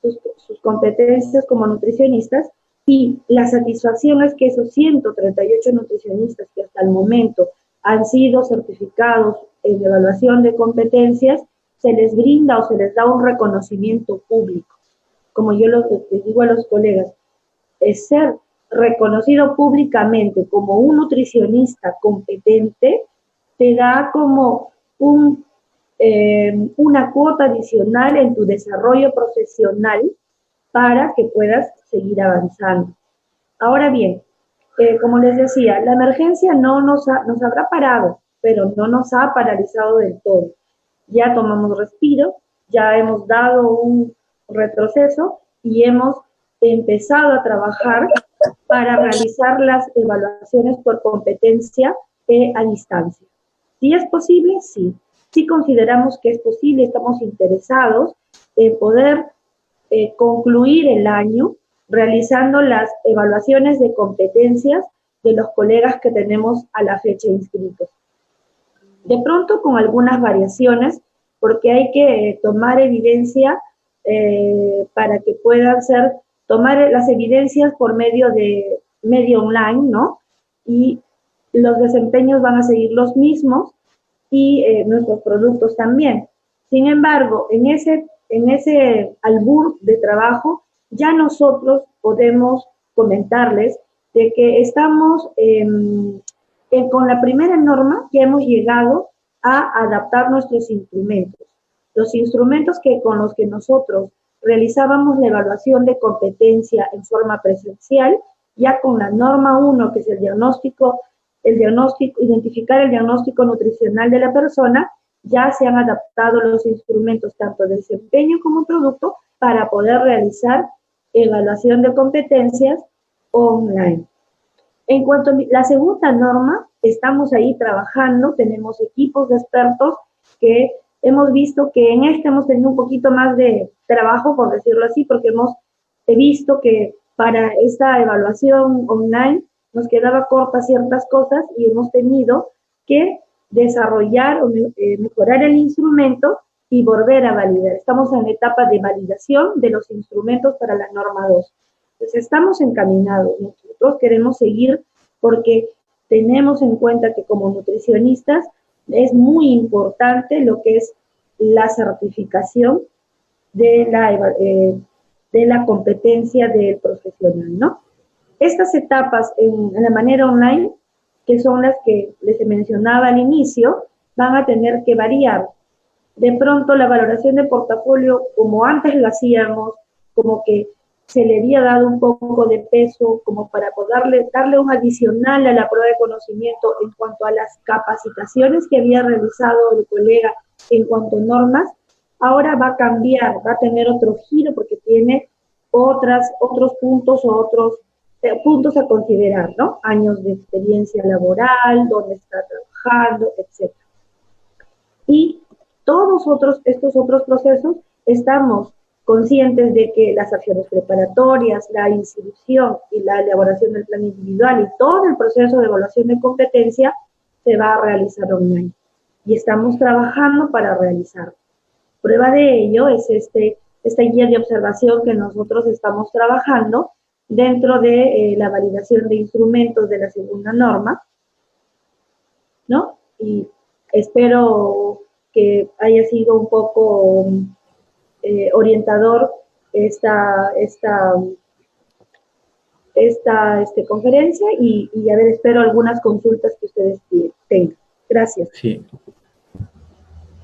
Sus competencias como nutricionistas, y la satisfacción es que esos 138 nutricionistas que hasta el momento han sido certificados en evaluación de competencias, se les brinda o se les da un reconocimiento público. Como yo les digo a los colegas, es ser reconocido públicamente como un nutricionista competente, te da como una cuota adicional en tu desarrollo profesional para que puedas seguir avanzando. Ahora bien, como les decía, la emergencia nos habrá parado, pero no nos ha paralizado del todo. Ya tomamos respiro, ya hemos dado un retroceso y hemos empezado a trabajar para realizar las evaluaciones por competencia a distancia. ¿Sí es posible? Sí. Sí consideramos que es posible, estamos interesados en poder concluir el año realizando las evaluaciones de competencias de los colegas que tenemos a la fecha inscritos. De pronto con algunas variaciones, porque hay que tomar evidencia para que puedan tomar las evidencias por medio online, ¿no? Y los desempeños van a seguir los mismos y nuestros productos también. Sin embargo, en ese albur de trabajo, ya nosotros podemos comentarles de que estamos con la primera norma, ya hemos llegado a adaptar nuestros instrumentos. Los instrumentos con los que nosotros realizábamos la evaluación de competencia en forma presencial, ya con la norma 1, que es identificar el diagnóstico nutricional de la persona, ya se han adaptado los instrumentos tanto de desempeño como producto para poder realizar evaluación de competencias online. En cuanto a la segunda norma, estamos ahí trabajando, tenemos equipos de expertos que hemos visto que en hemos tenido un poquito más de trabajo, por decirlo así, porque he visto que para esta evaluación online nos quedaba cortas ciertas cosas y hemos tenido que desarrollar o mejorar el instrumento y volver a validar. Estamos en la etapa de validación de los instrumentos para la norma 2. Entonces estamos encaminados. Nosotros queremos seguir porque tenemos en cuenta que como nutricionistas es muy importante lo que es la certificación de la competencia del profesional, ¿no? Estas etapas en la manera online, que son las que les mencionaba al inicio, van a tener que variar. De pronto la valoración de portafolio, como antes lo hacíamos, como que se le había dado un poco de peso como para poder darle un adicional a la prueba de conocimiento en cuanto a las capacitaciones que había realizado el colega en cuanto a normas, ahora va a cambiar, va a tener otro giro porque tiene otros puntos o puntos a considerar, ¿no? Años de experiencia laboral, dónde está trabajando, etc. Y estos otros procesos estamos conscientes de que las acciones preparatorias, la inscripción y la elaboración del plan individual y todo el proceso de evaluación de competencia se va a realizar online. Y estamos trabajando para realizarlo. Prueba de ello es esta guía de observación que nosotros estamos trabajando dentro de la validación de instrumentos de la segunda norma, ¿no? Y espero que haya sido un poco orientador esta conferencia y a ver, espero algunas consultas que ustedes tengan. Gracias. Sí.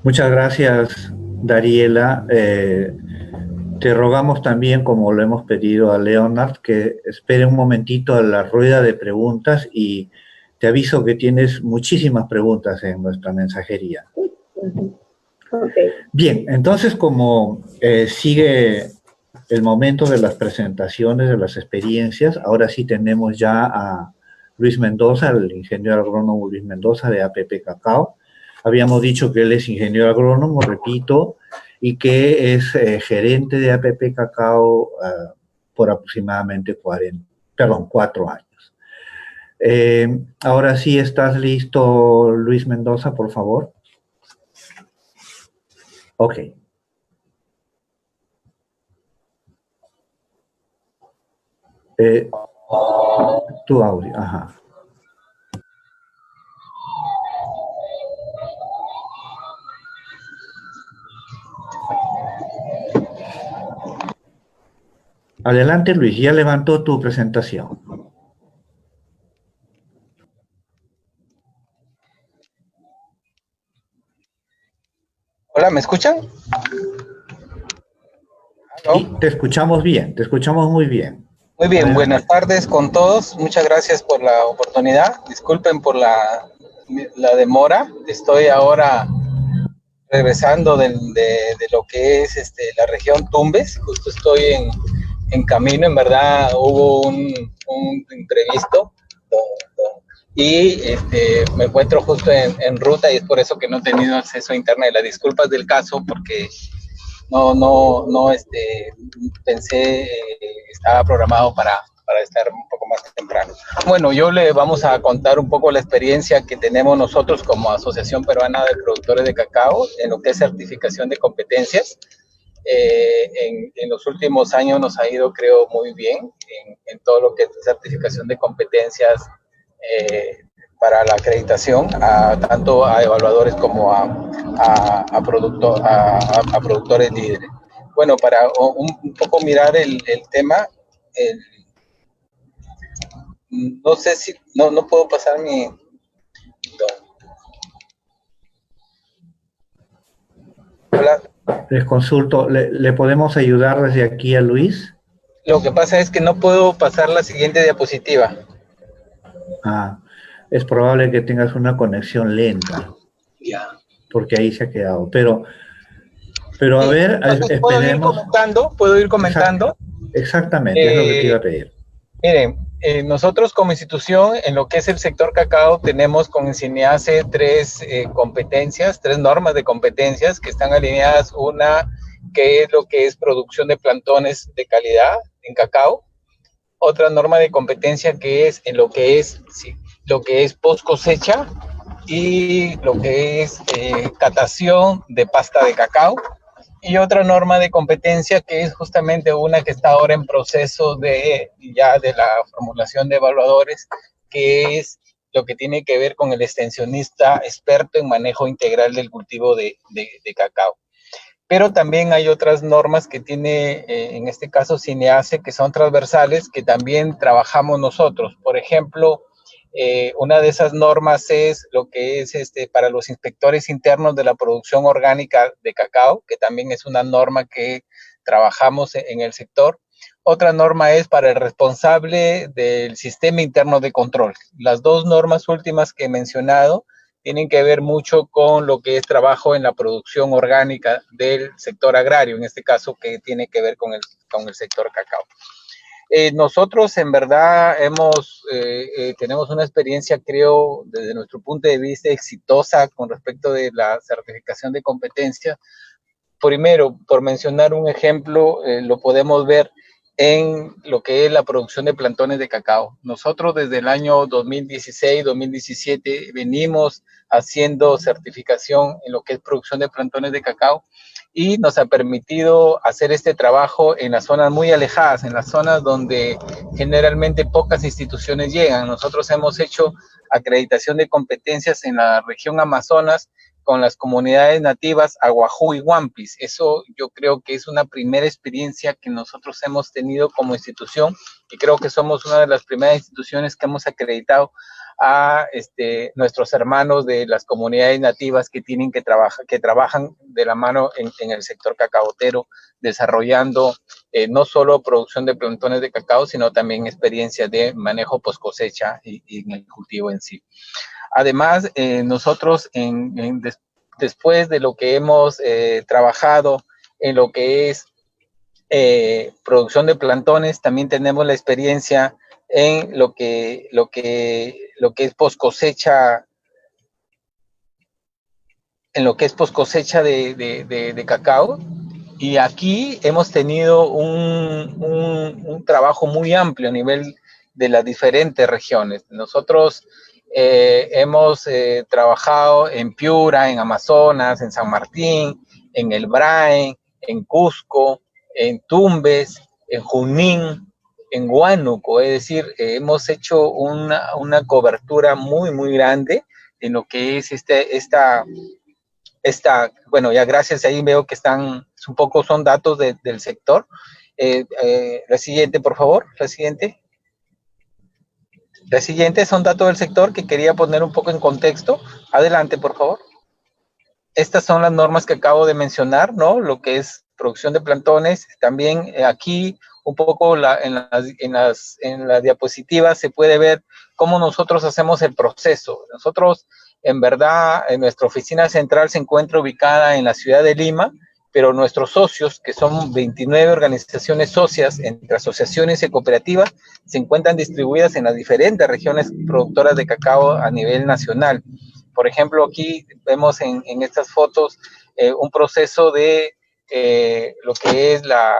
Muchas gracias, Dariela. Te rogamos también, como lo hemos pedido a Leonard, que espere un momentito a la rueda de preguntas y te aviso que tienes muchísimas preguntas en nuestra mensajería. Okay. Bien, entonces como sigue el momento de las presentaciones, de las experiencias, ahora sí tenemos ya a Luis Mendoza, el ingeniero agrónomo Luis Mendoza de APP Cacao. Habíamos dicho que él es ingeniero agrónomo, repito, y que es gerente de APP Cacao por aproximadamente 4 años. Ahora sí, ¿estás listo, Luis Mendoza, por favor? Ok. Tu audio, ajá. Adelante, Luis, ya levantó tu presentación. Hola, ¿me escuchan? Sí, te escuchamos bien, te escuchamos muy bien. Muy bien, buenas tardes con todos. Muchas gracias por la oportunidad. Disculpen por la demora. Estoy ahora regresando de lo que es la región Tumbes. Justo estoy en camino. En verdad hubo un imprevisto y me encuentro justo en ruta y es por eso que no he tenido acceso a internet. Las disculpas del caso porque no pensé, estaba programado para estar un poco más temprano. Bueno, yo le vamos a contar un poco la experiencia que tenemos nosotros como Asociación Peruana de Productores de Cacao en lo que es certificación de competencias. En los últimos años nos ha ido, creo, muy bien en todo lo que es certificación de competencias para la acreditación, tanto a evaluadores como a productores líderes. Bueno, para un poco mirar el tema, no sé si, no puedo pasar mi... Hola. Les consulto, ¿le podemos ayudar desde aquí a Luis? Lo que pasa es que no puedo pasar la siguiente diapositiva. Ah, es probable que tengas una conexión lenta. Ya. Porque ahí se ha quedado. Pero a Sí, ver, esperemos. ¿Puedo ir comentando? Exactamente, es lo que te iba a pedir. Miren, nosotros como institución, en lo que es el sector cacao, tenemos con SINEACE tres normas de competencias que están alineadas. Una que es lo que es producción de plantones de calidad en cacao. Otra norma de competencia que es en lo que es post cosecha y lo que es catación de pasta de cacao. Y otra norma de competencia que es justamente una que está ahora en proceso de la formulación de evaluadores, que es lo que tiene que ver con el extensionista experto en manejo integral del cultivo de cacao. Pero también hay otras normas que tiene, en este caso, SINEACE, que son transversales, que también trabajamos nosotros. Por ejemplo, una de esas normas es lo que es para los inspectores internos de la producción orgánica de cacao, que también es una norma que trabajamos en el sector. Otra norma es para el responsable del sistema interno de control. Las dos normas últimas que he mencionado tienen que ver mucho con lo que es trabajo en la producción orgánica del sector agrario, en este caso que tiene que ver con el sector cacao. Nosotros en verdad tenemos una experiencia, creo, desde nuestro punto de vista exitosa con respecto de la certificación de competencia. Primero, por mencionar un ejemplo, lo podemos ver en lo que es la producción de plantones de cacao. Nosotros desde el año 2016-2017 venimos haciendo certificación en lo que es producción de plantones de cacao y nos ha permitido hacer este trabajo en las zonas muy alejadas, en las zonas donde generalmente pocas instituciones llegan. Nosotros hemos hecho acreditación de competencias en la región Amazonas con las comunidades nativas Aguajú y Huampis. Eso yo creo que es una primera experiencia que nosotros hemos tenido como institución y creo que somos una de las primeras instituciones que hemos acreditado a nuestros hermanos de las comunidades nativas que trabajan de la mano en el sector cacaotero, desarrollando no solo producción de plantones de cacao, sino también experiencias de manejo post cosecha y en el cultivo en sí. Además, nosotros después de lo que hemos trabajado en lo que es producción de plantones, también tenemos la experiencia en lo que es post cosecha, de cacao. Y aquí hemos tenido un trabajo muy amplio a nivel de las diferentes regiones. Nosotros hemos trabajado en Piura, en Amazonas, en San Martín, en El Brain, en Cusco, en Tumbes, en Junín, en Huánuco. Es decir, hemos hecho una cobertura muy, muy grande en lo que es bueno, ya gracias, ahí veo que son datos del sector. La siguiente, por favor, la siguiente. La siguiente son datos del sector que quería poner un poco en contexto. Adelante, por favor. Estas son las normas que acabo de mencionar, ¿no? Lo que es producción de plantones. También aquí un poco en las diapositivas se puede ver cómo nosotros hacemos el proceso. Nosotros, en verdad, en nuestra oficina central se encuentra ubicada en la ciudad de Lima, pero nuestros socios, que son 29 organizaciones socias entre asociaciones y cooperativas, se encuentran distribuidas en las diferentes regiones productoras de cacao a nivel nacional. Por ejemplo, aquí vemos en estas fotos un proceso de lo que es la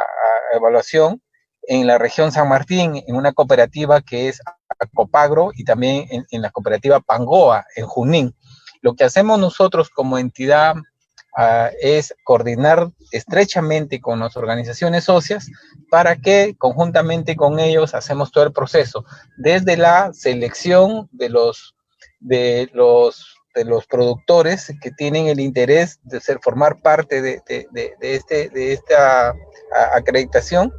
evaluación en la región San Martín, en una cooperativa que es Acopagro y también en la cooperativa Pangoa, en Junín. Lo que hacemos nosotros como entidad es coordinar estrechamente con las organizaciones socias para que conjuntamente con ellos hacemos todo el proceso, desde la selección de los productores que tienen el interés de formar parte de esta acreditación,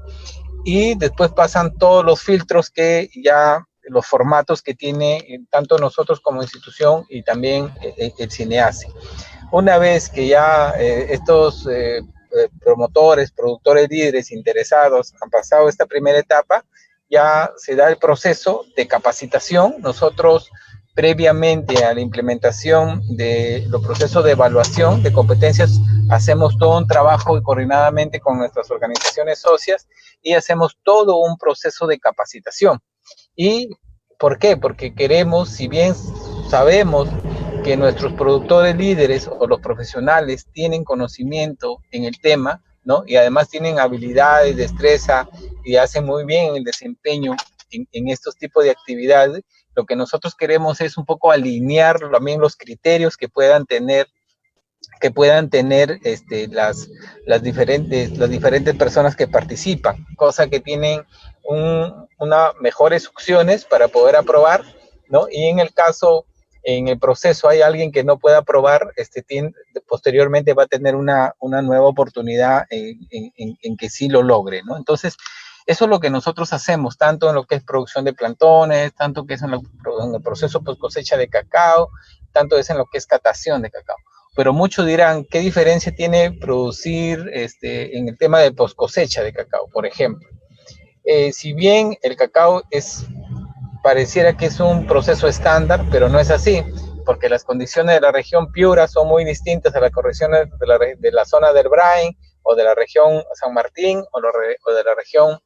y después pasan todos los filtros los formatos que tiene tanto nosotros como institución y también el CINEACE. Una vez que ya estos promotores, productores líderes interesados han pasado esta primera etapa, ya se da el proceso de capacitación. Nosotros, previamente a la implementación de los procesos de evaluación de competencias, hacemos todo un trabajo coordinadamente con nuestras organizaciones socias y hacemos todo un proceso de capacitación. ¿Y por qué? Porque queremos, si bien sabemos que nuestros productores líderes o los profesionales tienen conocimiento en el tema, ¿no? Y además tienen habilidades, destreza y hacen muy bien el desempeño en estos tipos de actividades, lo que nosotros queremos es un poco alinear también los criterios que puedan tener las diferentes personas que participan, cosa que tienen unas mejores opciones para poder aprobar, ¿no? Y en el proceso hay alguien que no pueda aprobar, posteriormente va a tener una nueva oportunidad en que sí lo logre, ¿no? Entonces, eso es lo que nosotros hacemos, tanto en lo que es producción de plantones, tanto que es en el proceso post cosecha de cacao, tanto es en lo que es catación de cacao. Pero muchos dirán, ¿qué diferencia tiene producir en el tema de post cosecha de cacao, por ejemplo? Si bien el cacao pareciera que es un proceso estándar, pero no es así, porque las condiciones de la región Piura son muy distintas a las condiciones de la zona del Brain, o de la región San Martín, o de la región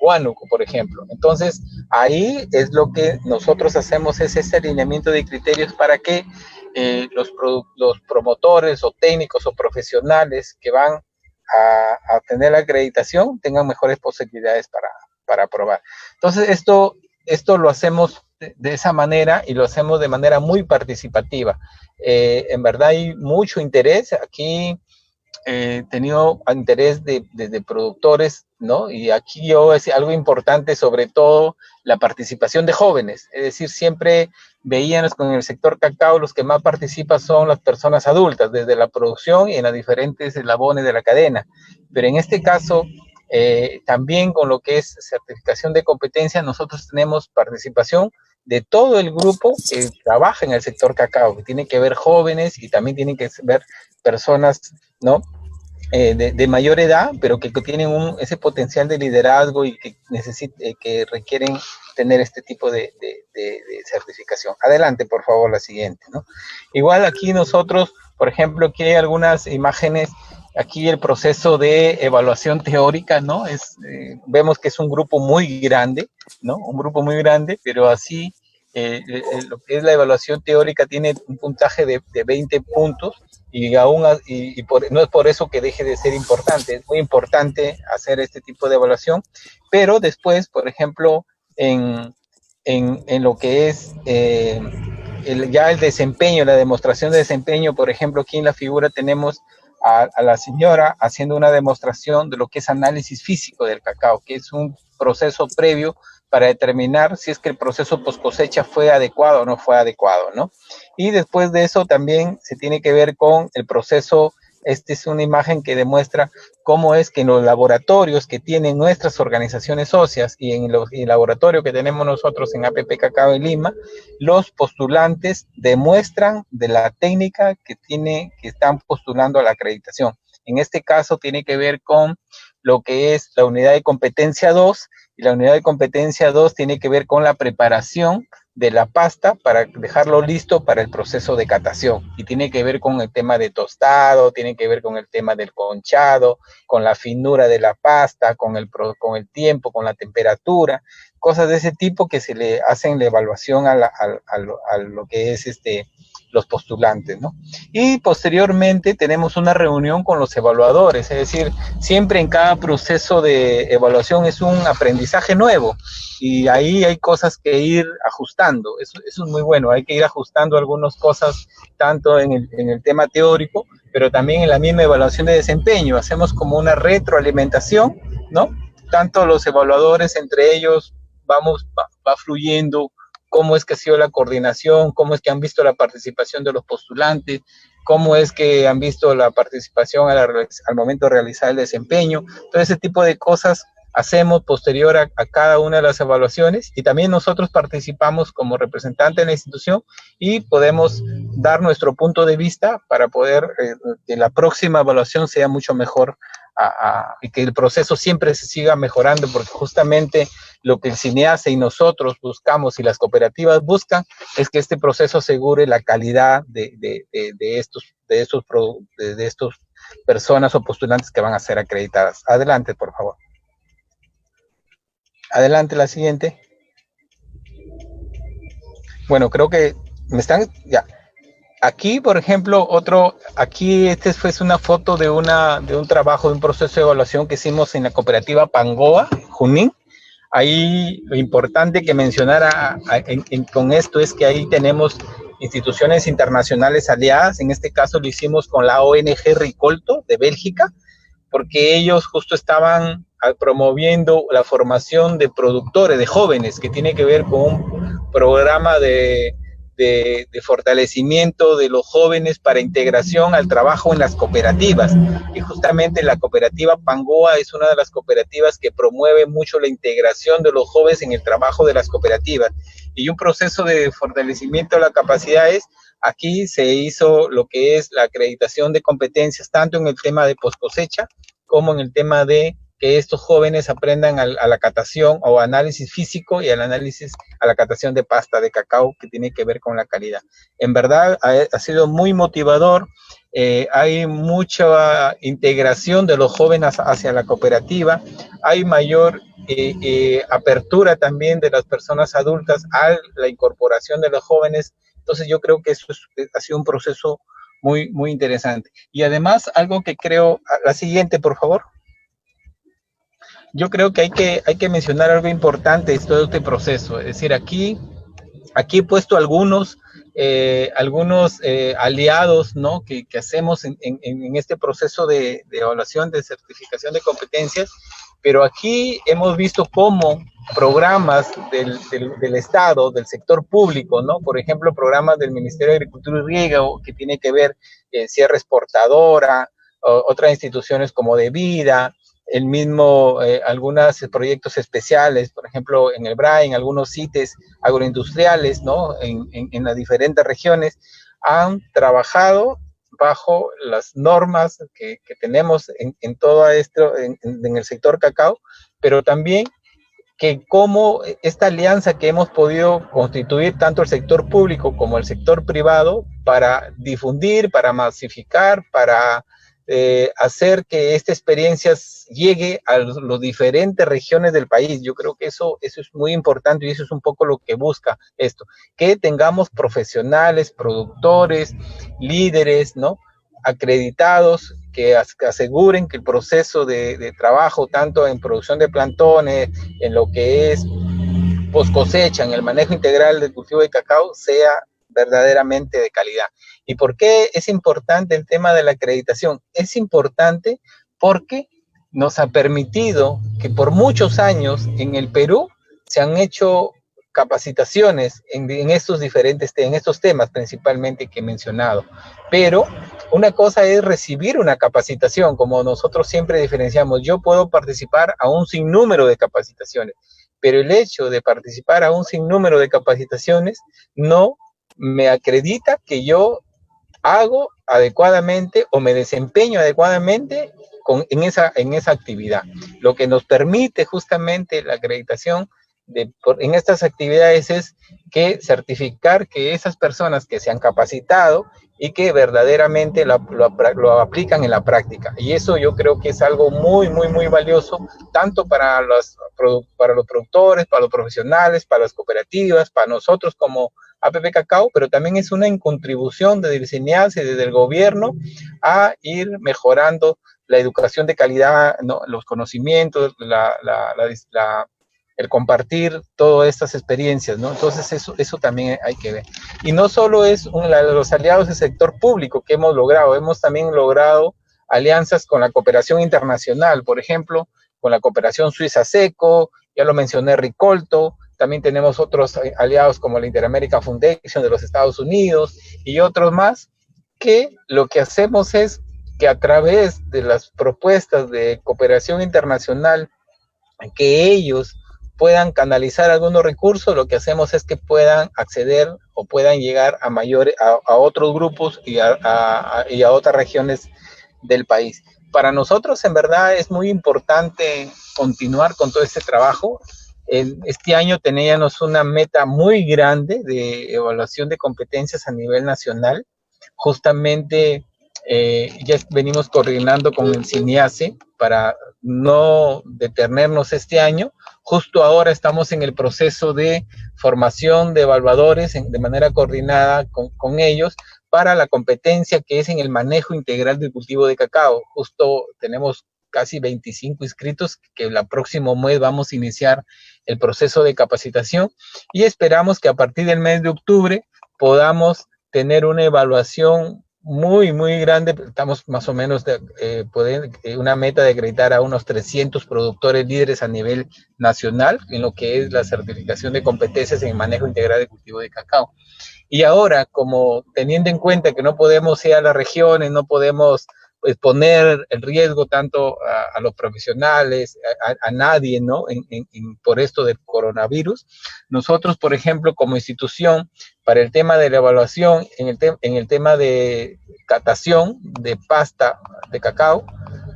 Huánuco, por ejemplo. Entonces, ahí es lo que nosotros hacemos, es ese alineamiento de criterios para que los promotores o técnicos o profesionales que van a tener la acreditación tengan mejores posibilidades para aprobar. Entonces, esto lo hacemos de esa manera y lo hacemos de manera muy participativa. En verdad hay mucho interés. Aquí he tenido interés de productores, ¿no? Y aquí es algo importante, sobre todo la participación de jóvenes. Es decir, siempre veíamos con el sector cacao los que más participan son las personas adultas, desde la producción y en las diferentes eslabones de la cadena. Pero en este caso, también con lo que es certificación de competencia, nosotros tenemos participación de todo el grupo que trabaja en el sector cacao, que tiene que ver jóvenes y también tienen que ver personas, ¿no? De mayor edad, pero que tienen ese potencial de liderazgo y que requieren tener este tipo de certificación. Adelante, por favor, la siguiente, ¿no? Igual aquí nosotros, por ejemplo, aquí hay algunas imágenes. Aquí el proceso de evaluación teórica, ¿no? Vemos que es un grupo muy grande, ¿no? Un grupo muy grande, pero así lo que es la evaluación teórica tiene un puntaje de 20 puntos y no es por eso que deje de ser importante. Es muy importante hacer este tipo de evaluación, pero después, por ejemplo, en lo que es ya el desempeño, la demostración de desempeño, por ejemplo, aquí en la figura tenemos a la señora haciendo una demostración de lo que es análisis físico del cacao, que es un proceso previo para determinar si es que el proceso post cosecha fue adecuado o no fue adecuado, ¿no? Y después de eso también se tiene que ver con el proceso. Esta es una imagen que demuestra cómo es que en los laboratorios que tienen nuestras organizaciones socias y en el laboratorio que tenemos nosotros en APP Cacao en Lima, los postulantes demuestran de la técnica que están postulando a la acreditación. En este caso tiene que ver con lo que es la unidad de competencia 2, y la unidad de competencia 2 tiene que ver con la preparación de la pasta para dejarlo listo para el proceso de catación, y tiene que ver con el tema de tostado, tiene que ver con el tema del conchado, con la finura de la pasta, con el tiempo, con la temperatura, cosas de ese tipo que se le hacen la evaluación a lo que es los postulantes, ¿no? Y posteriormente tenemos una reunión con los evaluadores, es decir, siempre en cada proceso de evaluación es un aprendizaje nuevo y ahí hay cosas que ir ajustando. Eso es muy bueno, hay que ir ajustando algunas cosas tanto en el tema teórico, pero también en la misma evaluación de desempeño. Hacemos como una retroalimentación, ¿no? Tanto los evaluadores entre ellos va fluyendo cómo es que ha sido la coordinación, cómo es que han visto la participación de los postulantes, cómo es que han visto la participación al momento de realizar el desempeño. Todo ese tipo de cosas hacemos posterior a cada una de las evaluaciones, y también nosotros participamos como representante de la institución y podemos dar nuestro punto de vista para poder que la próxima evaluación sea mucho mejor y que el proceso siempre se siga mejorando, porque justamente lo que el CINEACE y nosotros buscamos y las cooperativas buscan es que este proceso asegure la calidad de estos personas o postulantes que van a ser acreditadas. Adelante, por favor. Adelante, la siguiente. Bueno, creo que me están ya. Aquí, por ejemplo, aquí fue una foto de un trabajo, de un proceso de evaluación que hicimos en la cooperativa Pangoa, Junín. Ahí lo importante que mencionar con esto es que ahí tenemos instituciones internacionales aliadas. En este caso lo hicimos con la ONG Ricolto de Bélgica, porque ellos justo estaban promoviendo la formación de productores, de jóvenes, que tiene que ver con un programa de fortalecimiento de los jóvenes para integración al trabajo en las cooperativas. Y justamente la cooperativa Pangoa es una de las cooperativas que promueve mucho la integración de los jóvenes en el trabajo de las cooperativas. Y un proceso de fortalecimiento de las capacidades, aquí se hizo lo que es la acreditación de competencias, tanto en el tema de post cosecha como en el tema de que estos jóvenes aprendan a la catación o análisis físico y a la catación de pasta de cacao, que tiene que ver con la calidad. En verdad ha sido muy motivador hay mucha integración de los jóvenes hacia la cooperativa, hay mayor apertura también de las personas adultas a la incorporación de los jóvenes. Entonces yo creo que eso ha sido un proceso muy, muy interesante. Y además, algo que creo, la siguiente, por favor. Yo creo que hay que mencionar algo importante de todo este proceso. Es decir, aquí he puesto algunos aliados, ¿no?, que hacemos en este proceso de evaluación, de certificación de competencias, pero aquí hemos visto cómo programas del Estado, del sector público, ¿no?, por ejemplo, programas del Ministerio de Agricultura y Riego, que tiene que ver cierre exportadora, otras instituciones como de vida, el mismo, algunos proyectos especiales, por ejemplo, en el BRAE, algunos CITES agroindustriales, ¿no?, en las diferentes regiones, han trabajado bajo las normas que tenemos en todo esto, en el sector cacao, pero también que como esta alianza que hemos podido constituir tanto el sector público como el sector privado para difundir, para masificar, para hacer que esta experiencia llegue a las diferentes regiones del país. Yo creo que eso es muy importante y eso es un poco lo que busca esto, que tengamos profesionales, productores, líderes, ¿no?, acreditados, que aseguren que el proceso de trabajo, tanto en producción de plantones, en lo que es post cosecha, en el manejo integral del cultivo de cacao, sea verdaderamente de calidad. ¿Y por qué es importante el tema de la acreditación? Es importante porque nos ha permitido que por muchos años en el Perú se han hecho capacitaciones en estos temas principalmente que he mencionado. Pero una cosa es recibir una capacitación, como nosotros siempre diferenciamos. Yo puedo participar a un sinnúmero de capacitaciones, pero el hecho de participar a un sinnúmero de capacitaciones no me acredita que yo hago adecuadamente o me desempeño adecuadamente en esa actividad. Lo que nos permite justamente la acreditación en estas actividades es que certificar que esas personas que se han capacitado y que verdaderamente lo aplican en la práctica. Y eso yo creo que es algo muy, muy, muy valioso, tanto para los productores, para los profesionales, para las cooperativas, para nosotros como APP Cacao, pero también es una contribución desde el SINEASE, desde el gobierno, a ir mejorando la educación de calidad, ¿no?, los conocimientos, el compartir todas estas experiencias, ¿no? Entonces eso también hay que ver. Y no solo es los aliados del sector público que hemos también logrado alianzas con la cooperación internacional, por ejemplo, con la cooperación suiza-seco, ya lo mencioné, Ricolto, también tenemos otros aliados como la Inter-American Foundation de los Estados Unidos y otros más, que lo que hacemos es que a través de las propuestas de cooperación internacional, que ellos puedan canalizar algunos recursos, lo que hacemos es que puedan acceder o puedan llegar a otros grupos y a otras regiones del país. Para nosotros, en verdad, es muy importante continuar con todo este trabajo. Este año teníamos una meta muy grande de evaluación de competencias a nivel nacional. Justamente ya venimos coordinando con el SINEASE para no detenernos este año. Justo ahora estamos en el proceso de formación de evaluadores de manera coordinada con ellos para la competencia que es en el manejo integral del cultivo de cacao. Justo tenemos casi 25 inscritos que el próximo mes vamos a iniciar el proceso de capacitación y esperamos que a partir del mes de octubre podamos tener una evaluación muy, muy grande. Estamos más o menos una meta de acreditar a unos 300 productores líderes a nivel nacional en lo que es la certificación de competencias en el manejo integral de cultivo de cacao. Y ahora, como teniendo en cuenta que no podemos ir a las regiones, no podemos poner el riesgo tanto a los profesionales, a nadie, ¿no?, por esto del coronavirus, nosotros, por ejemplo, como institución, para el tema de la evaluación, en el tema de catación de pasta de cacao,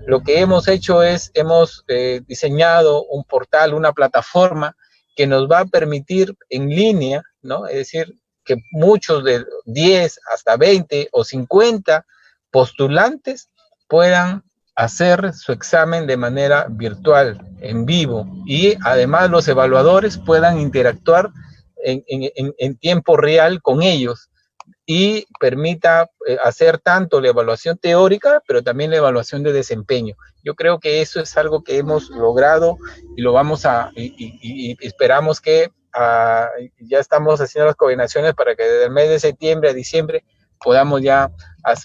lo que hemos hecho es, hemos diseñado un portal, una plataforma que nos va a permitir en línea, ¿no?, es decir, que muchos de 10 hasta 20 o 50 postulantes puedan hacer su examen de manera virtual, en vivo, y además los evaluadores puedan interactuar en tiempo real con ellos y permita hacer tanto la evaluación teórica, pero también la evaluación de desempeño. Yo creo que eso es algo que hemos logrado y lo vamos y esperamos que ya estamos haciendo las coordinaciones para que desde el mes de septiembre a diciembre podamos ya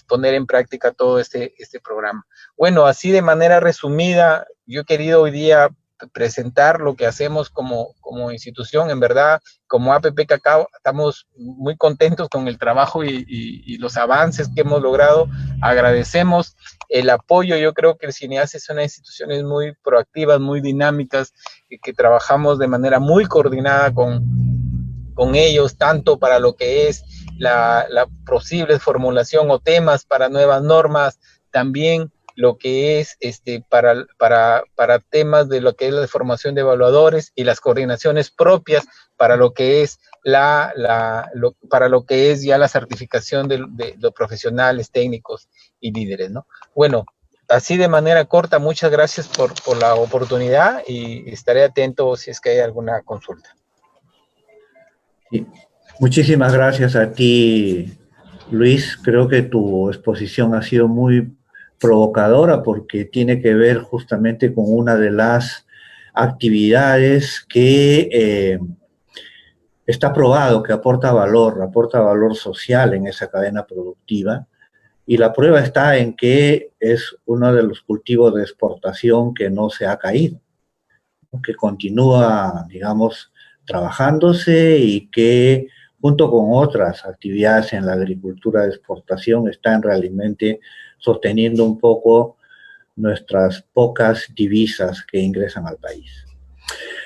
poner en práctica todo este programa. Bueno, así de manera resumida, yo he querido hoy día presentar lo que hacemos como institución. En verdad, como APP Cacao, estamos muy contentos con el trabajo y los avances que hemos logrado. Agradecemos el apoyo. Yo creo que el CINEACE es una institución muy proactiva, muy dinámicas, que trabajamos de manera muy coordinada con ellos, tanto para lo que es la posible formulación o temas para nuevas normas, también lo que es para temas de lo que es la formación de evaluadores y las coordinaciones propias para lo que es para lo que es ya la certificación de los profesionales, técnicos y líderes, ¿no? Bueno, así de manera corta, muchas gracias por la oportunidad y estaré atento si es que hay alguna consulta. Sí. Muchísimas gracias a ti, Luis. Creo que tu exposición ha sido muy provocadora porque tiene que ver justamente con una de las actividades que está probado que aporta valor social en esa cadena productiva, y la prueba está en que es uno de los cultivos de exportación que no se ha caído, que continúa, digamos, trabajándose y que junto con otras actividades en la agricultura de exportación están realmente sosteniendo un poco nuestras pocas divisas que ingresan al país.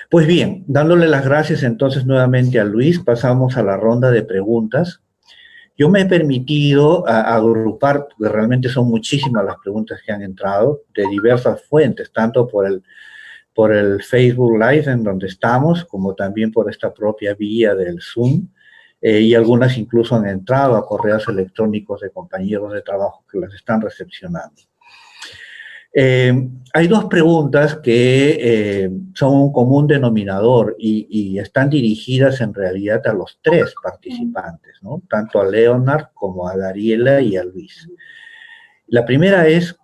Pues bien, dándole las gracias entonces nuevamente a Luis, pasamos a la ronda de preguntas. Yo me he permitido agrupar, porque realmente son muchísimas las preguntas que han entrado, de diversas fuentes, tanto por el Facebook Live en donde estamos, como también por esta propia vía del Zoom, y algunas incluso han entrado a correos electrónicos de compañeros de trabajo que las están recepcionando. Hay dos preguntas que son un común denominador y están dirigidas en realidad a los tres participantes, ¿no? Tanto a Leonard como a Dariela y a Luis. La primera es,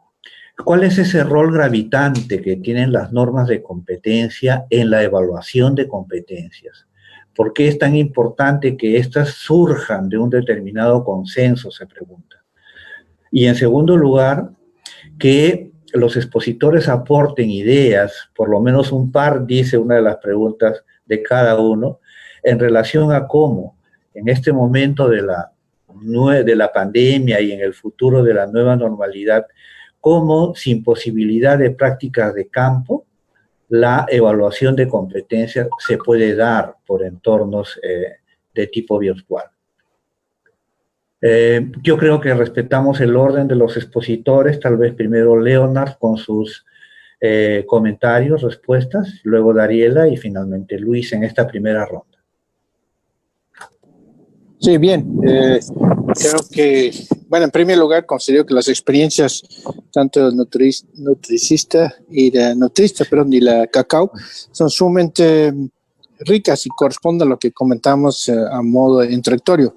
¿cuál es ese rol gravitante que tienen las normas de competencia en la evaluación de competencias? ¿Por qué es tan importante que éstas surjan de un determinado consenso? Se pregunta. Y en segundo lugar, que los expositores aporten ideas, por lo menos un par, dice una de las preguntas de cada uno, en relación a cómo en este momento de la pandemia y en el futuro de la nueva normalidad, cómo sin posibilidad de prácticas de campo, la evaluación de competencias se puede dar por entornos de tipo virtual. Yo creo que respetamos el orden de los expositores, tal vez primero Leonard con sus comentarios, respuestas, luego Dariela y finalmente Luis en esta primera ronda. Sí, bien. Creo que, bueno, en primer lugar, considero que las experiencias tanto del nutricista y de nutrista, y la cacao, son sumamente ricas y corresponden a lo que comentamos a modo introductorio.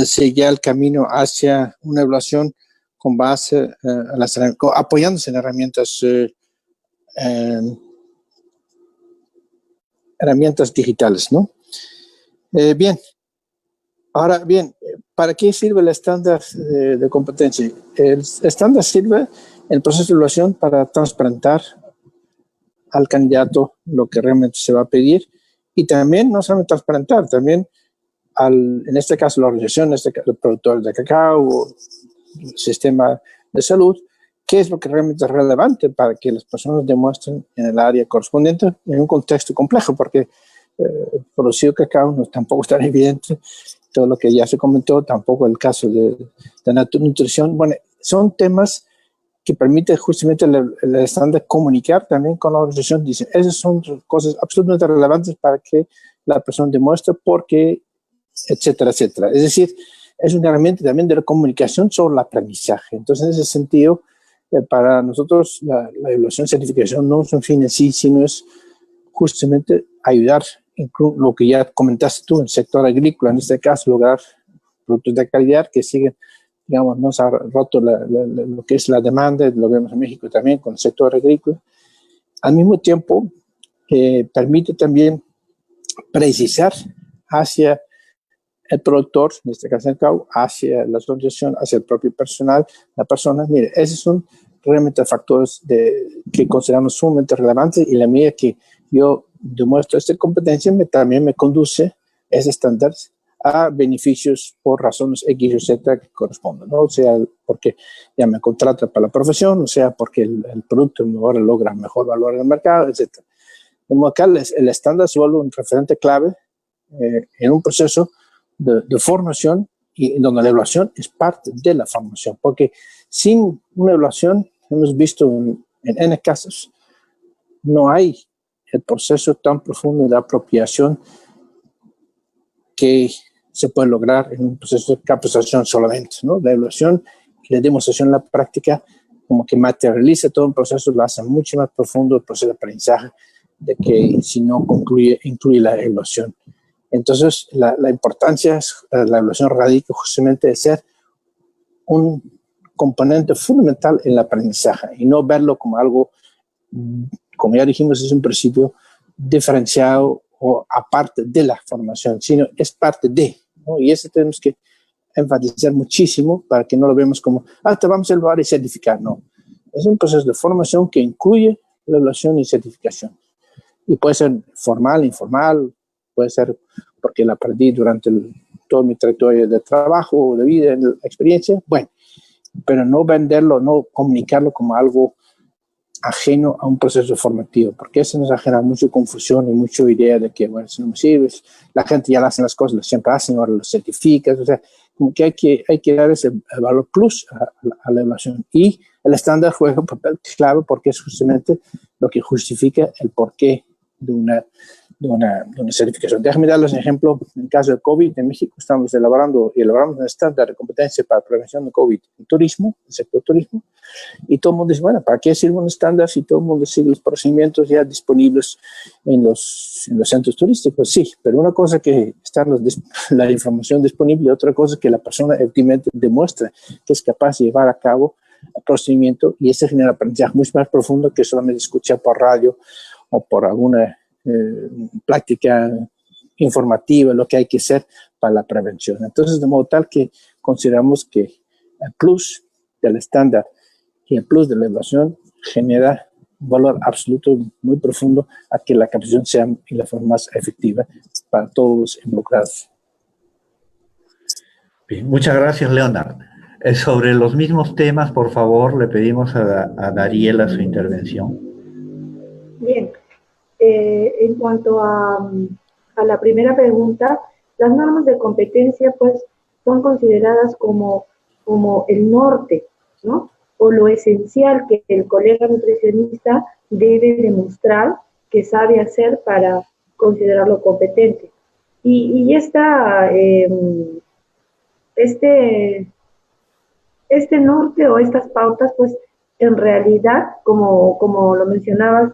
Seguir el camino hacia una evaluación con base apoyándose en herramientas digitales, ¿no? Bien. Ahora bien, ¿para qué sirve el estándar de competencia? El estándar sirve en el proceso de evaluación para transparentar al candidato lo que realmente se va a pedir y también no solamente transparentar, también en este caso la organización, en este caso el productor de cacao, el sistema de salud, qué es lo que realmente es relevante para que las personas demuestren en el área correspondiente en un contexto complejo, porque producir cacao no tampoco es tan evidente, todo lo que ya se comentó, tampoco el caso de nutrición. Bueno, son temas que permiten justamente el estándar comunicar también con la organización. Dicen, esas son cosas absolutamente relevantes para que la persona demuestre por qué, etcétera, etcétera. Es decir, es una herramienta también de la comunicación sobre el aprendizaje. Entonces, en ese sentido, para nosotros la evaluación y certificación no es un fin en sí, sino es justamente ayudar, lo que ya comentaste tú, en el sector agrícola, en este caso, lograr productos de calidad que siguen, digamos, no se ha roto lo que es la demanda, lo vemos en México también con el sector agrícola. Al mismo tiempo, permite también precisar hacia el productor, en este caso el CAU, hacia la asociación, hacia el propio personal, la persona. Mire, esos son realmente factores que consideramos sumamente relevantes, y la medida que yo demuestro esta competencia también me conduce ese estándar a beneficios por razones X o Z que correspondan, ¿no? O sea, porque ya me contratan para la profesión, o sea, porque el producto ahora logra mejor valor en el mercado, etc. Como acá el estándar se vuelve un referente clave en un proceso de formación, y donde la evaluación es parte de la formación, porque sin una evaluación, hemos visto en N casos, no hay el proceso tan profundo de apropiación que se puede lograr en un proceso de capacitación solamente, ¿no? La evaluación y la demostración en la práctica como que materializa todo un proceso, lo hace mucho más profundo el proceso de aprendizaje, de que si no incluye la evaluación. Entonces, la importancia de la evaluación radica justamente en ser un componente fundamental en el aprendizaje y no verlo como algo, como ya dijimos desde un principio, diferenciado o aparte de la formación, sino es parte de, ¿no? Y eso tenemos que enfatizar muchísimo para que no lo vemos como, te vamos a evaluar y certificar. No, es un proceso de formación que incluye la evaluación y certificación. Y puede ser formal, informal, puede ser porque la aprendí durante toda mi trayectoria de trabajo, de vida, de experiencia, bueno, pero no venderlo, no comunicarlo como algo ajeno a un proceso formativo, porque eso nos ha generado mucha confusión y mucha idea de que, bueno, eso no me sirve, la gente ya hacen las cosas, lo siempre hacen, ahora lo certificas, o sea, como que hay que dar ese valor plus a la evaluación, y el estándar juega un papel clave porque es justamente lo que justifica el porqué de una certificación. Déjame darles un ejemplo. En el caso de COVID, en México estamos elaborando un estándar de competencia para prevención de COVID en turismo, el sector turismo, y todo el mundo dice, bueno, ¿para qué sirve un estándar si todo el mundo sigue los procedimientos ya disponibles en los centros turísticos? Sí, pero una cosa que está la información disponible, otra cosa que la persona efectivamente demuestra que es capaz de llevar a cabo el procedimiento, y eso genera aprendizaje mucho más profundo que solamente escuchar por radio o por alguna práctica informativa, lo que hay que hacer para la prevención. Entonces, de modo tal que consideramos que el plus del estándar y el plus de la evaluación genera un valor absoluto muy profundo a que la capacitación sea la forma más efectiva para todos los involucrados. Bien, muchas gracias, Leonard. Sobre los mismos temas, por favor, le pedimos a Dariela su intervención. Bien. En cuanto a la primera pregunta, las normas de competencia pues son consideradas como el norte, ¿no? O lo esencial que el colega nutricionista debe demostrar que sabe hacer para considerarlo competente. Y este norte o estas pautas, pues en realidad, como lo mencionabas,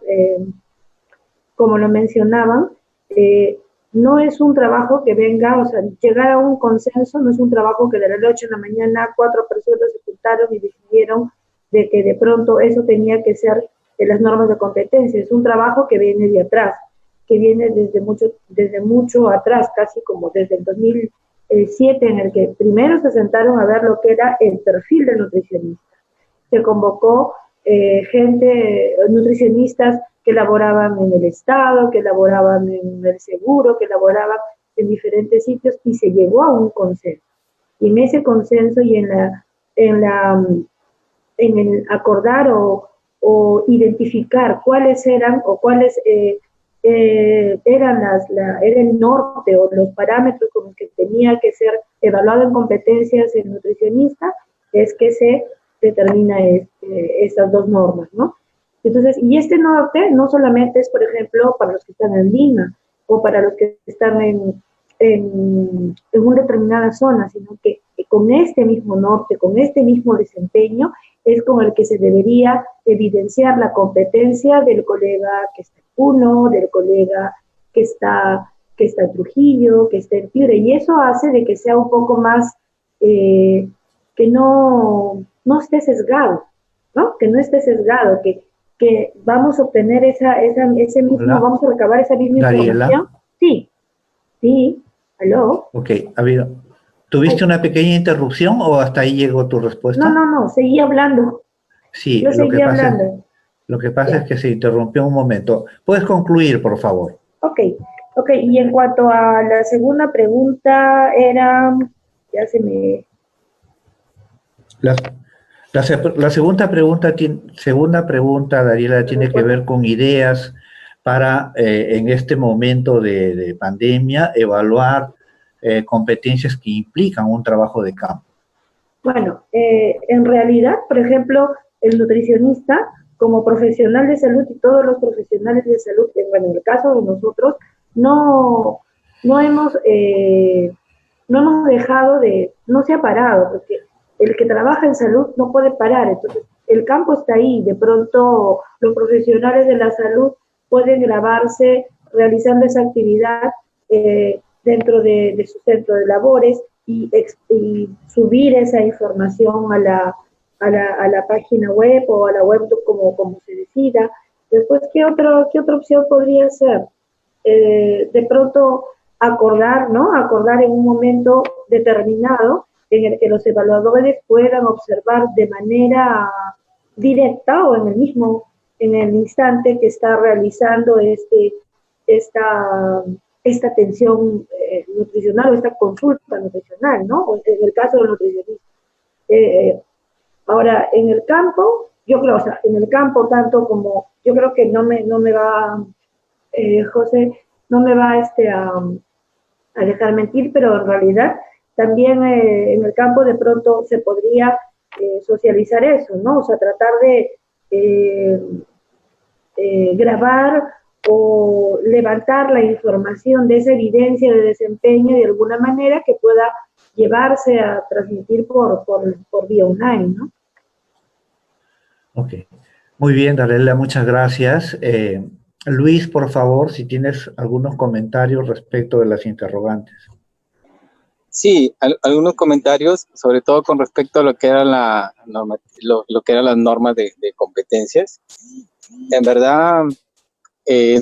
como lo mencionaban, no es un trabajo que venga, o sea, llegar a un consenso no es un trabajo que de la noche a la mañana 4 personas se juntaron y decidieron de que de pronto eso tenía que ser de las normas de competencia. Es un trabajo que viene de atrás, que viene desde mucho atrás, casi como desde el 2007, en el que primero se sentaron a ver lo que era el perfil del nutricionista. Se convocó nutricionistas que laboraban en el Estado, que laboraban en el seguro, que laboraban en diferentes sitios, y se llegó a un consenso. Y en ese consenso y en el acordar o identificar cuáles eran o cuáles era el norte o los parámetros con los que tenía que ser evaluado en competencias el nutricionista, es que se determina estas dos normas, ¿no? Entonces, y este norte no solamente es, por ejemplo, para los que están en Lima o para los que están en en una determinada zona, sino que con este mismo norte, con este mismo desempeño, es con el que se debería evidenciar la competencia del colega que está en Puno, del colega que está en Trujillo, que está en Piura, y eso hace de que sea un poco más, que no esté sesgado, ¿no? Que no esté sesgado, que vamos a obtener ese mismo, Hola. vamos a recabar esa misma Dariela. información. Sí, aló. Ok, ¿tuviste una pequeña interrupción o hasta ahí llegó tu respuesta? No, seguí hablando. Sí, Yo seguí hablando. Lo que pasa Ya. es que se interrumpió un momento. ¿Puedes concluir, por favor? Ok, y en cuanto a la segunda pregunta era, ya se me... La segunda pregunta, Dariela, tiene que ver con ideas para, en este momento de pandemia, evaluar competencias que implican un trabajo de campo. Bueno, en realidad, por ejemplo, el nutricionista, como profesional de salud y todos los profesionales de salud, bueno, en el caso de nosotros, no hemos dejado no se ha parado, porque el que trabaja en salud no puede parar, entonces el campo está ahí, de pronto los profesionales de la salud pueden grabarse realizando esa actividad dentro de su centro de labores y subir esa información a la página web o a la web como se decida. Después, ¿qué otra opción podría ser? De pronto acordar, ¿no? Acordar en un momento determinado en el que los evaluadores puedan observar de manera directa o en el instante que está realizando esta atención nutricional o esta consulta nutricional, ¿no? O en el caso del nutricionista. Ahora, en el campo, yo creo, o sea, en el campo tanto como, yo creo que no me va, José, no me va a dejar mentir, pero en realidad también en el campo de pronto se podría socializar eso, ¿no? O sea, tratar de grabar o levantar la información de esa evidencia de desempeño de alguna manera que pueda llevarse a transmitir por vía online, ¿no? Ok. Muy bien, Dariela, muchas gracias. Luis, por favor, si tienes algunos comentarios respecto de las interrogantes. Sí, algunos comentarios, sobre todo con respecto a lo que era lo que eran las normas de competencias. En verdad,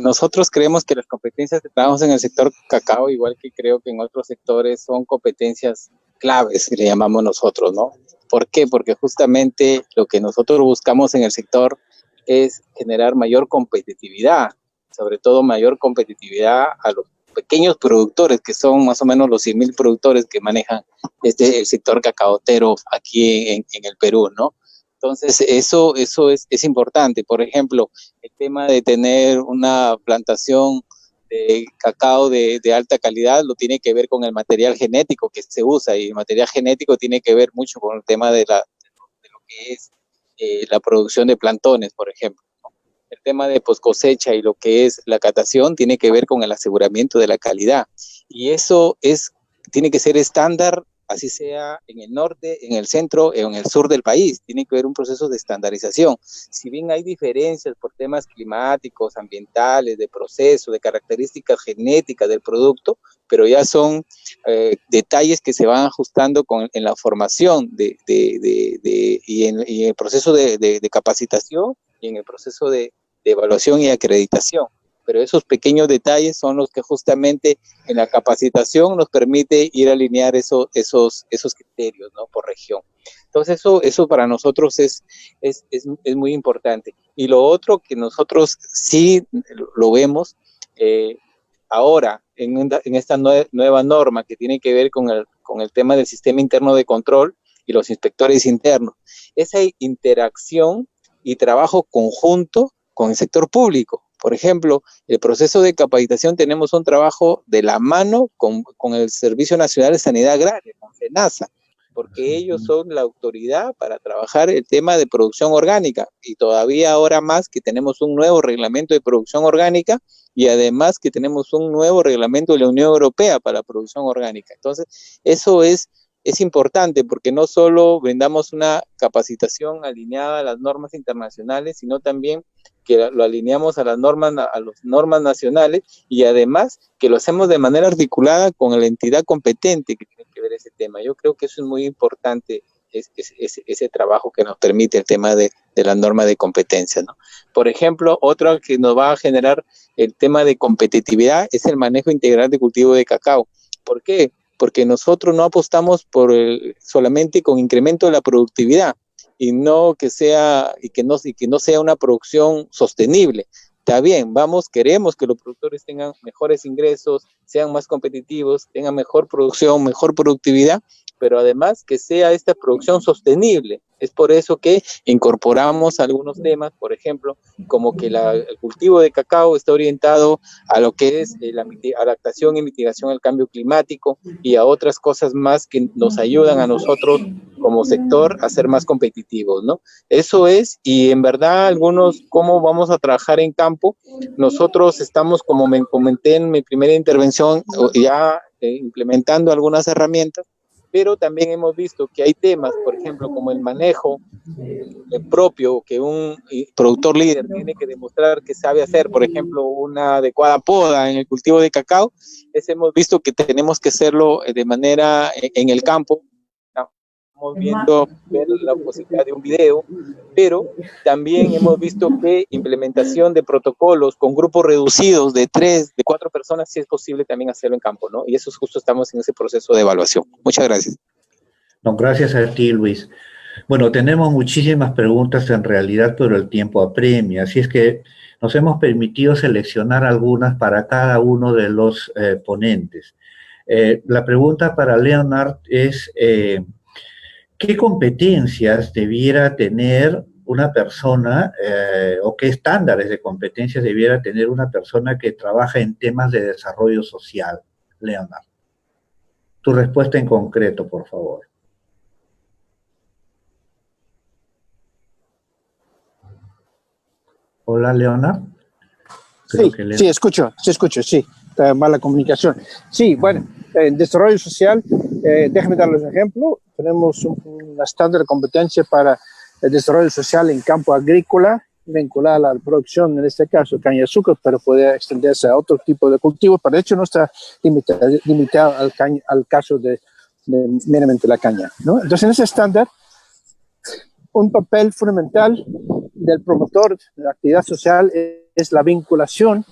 nosotros creemos que las competencias que trabajamos en el sector cacao, igual que creo que en otros sectores, son competencias claves, que le llamamos nosotros, ¿no? ¿Por qué? Porque justamente lo que nosotros buscamos en el sector es generar mayor competitividad, sobre todo mayor competitividad a los pequeños productores, que son más o menos los 100,000 productores que manejan el sector cacaotero aquí en el Perú, ¿no? Entonces, eso es importante. Por ejemplo, el tema de tener una plantación de cacao de alta calidad lo tiene que ver con el material genético que se usa, y el material genético tiene que ver mucho con el tema de lo que es la producción de plantones, por ejemplo. El tema de post cosecha y lo que es la catación tiene que ver con el aseguramiento de la calidad. Y eso tiene que ser estándar, así sea en el norte, en el centro o en el sur del país. Tiene que haber un proceso de estandarización. Si bien hay diferencias por temas climáticos, ambientales, de proceso, de características genéticas del producto, pero ya son detalles que se van ajustando en la formación y en el proceso de capacitación y en el proceso de evaluación y acreditación. Pero esos pequeños detalles son los que justamente en la capacitación nos permite ir a alinear esos criterios, ¿no? Por región. Entonces eso para nosotros es muy importante. Y lo otro que nosotros sí lo vemos ahora en esta nueva norma que tiene que ver con el tema del sistema interno de control y los inspectores internos. Esa interacción y trabajo conjunto con el sector público. Por ejemplo, el proceso de capacitación, tenemos un trabajo de la mano con el Servicio Nacional de Sanidad Agraria, con SENASA. porque ellos son la autoridad para trabajar el tema de producción orgánica, y todavía ahora más que tenemos un nuevo reglamento de producción orgánica, y además que tenemos un nuevo reglamento de la Unión Europea para la producción orgánica. Entonces, eso es importante, porque no solo brindamos una capacitación alineada a las normas internacionales, sino también que lo alineamos a las normas nacionales, y además que lo hacemos de manera articulada con la entidad competente que tiene que ver ese tema. Yo creo que eso es muy importante, ese trabajo que nos permite el tema de la norma de competencia, ¿no? Por ejemplo, otro que nos va a generar el tema de competitividad es el manejo integral de cultivo de cacao. ¿Por qué? Porque nosotros no apostamos solamente con incremento de la productividad, y que no sea una producción sostenible. Está bien, queremos que los productores tengan mejores ingresos, sean más competitivos, tengan mejor producción, mejor productividad, pero además que sea esta producción sostenible. Es por eso que incorporamos algunos temas, por ejemplo, como que el cultivo de cacao está orientado a lo que es la adaptación y mitigación al cambio climático, y a otras cosas más que nos ayudan a nosotros como sector a ser más competitivos, ¿no? Eso es, y en verdad cómo vamos a trabajar en campo. Nosotros estamos, como me comenté en mi primera intervención, ya implementando algunas herramientas, pero también hemos visto que hay temas, por ejemplo, como el manejo propio, que un productor líder tiene que demostrar que sabe hacer, por ejemplo, una adecuada poda en el cultivo de cacao. Hemos visto que tenemos que hacerlo de manera en el campo. Estamos ver la posibilidad de un video, pero también hemos visto que implementación de protocolos con grupos reducidos de 3, de 4 personas, sí es posible también hacerlo en campo, ¿no? Y eso es justo, estamos en ese proceso de evaluación. Muchas gracias. No, gracias a ti, Luis. Bueno, tenemos muchísimas preguntas en realidad, pero el tiempo apremia, así es que nos hemos permitido seleccionar algunas para cada uno de los ponentes. La pregunta para Leonard es, ¿qué competencias debiera tener una persona o qué estándares de competencias debiera tener una persona que trabaja en temas de desarrollo social? Leonard, tu respuesta en concreto, por favor. Hola, Leonard. Sí, escucho, sí, está mala comunicación. Sí, bueno, en desarrollo social, déjame darles un ejemplo. Tenemos un estándar de competencia para el desarrollo social en campo agrícola, vinculada a la producción, en este caso caña de azúcar, pero puede extenderse a otro tipo de cultivos, pero de hecho no está limitado al caso de meramente la caña, ¿no? Entonces, en ese estándar, un papel fundamental del promotor de la actividad social es la vinculación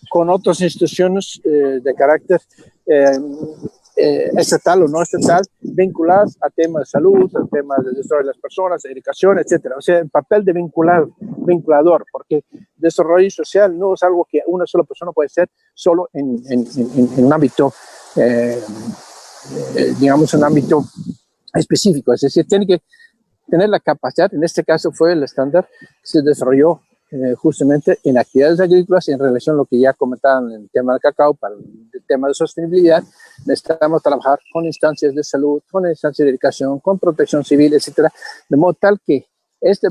con otras instituciones de carácter estatal o no estatal, vinculadas a temas de salud, a temas de desarrollo de las personas, de educación, etcétera. O sea, el papel de vinculador, porque desarrollo social no es algo que una sola persona puede hacer solo en un ámbito, digamos, un ámbito específico. Es decir, tiene que tener la capacidad. En este caso fue el estándar que se desarrolló justamente en actividades agrícolas en relación a lo que ya comentaban en el tema del cacao. Para el tema de sostenibilidad necesitamos trabajar con instancias de salud, con instancias de educación, con protección civil, etcétera, de modo tal que este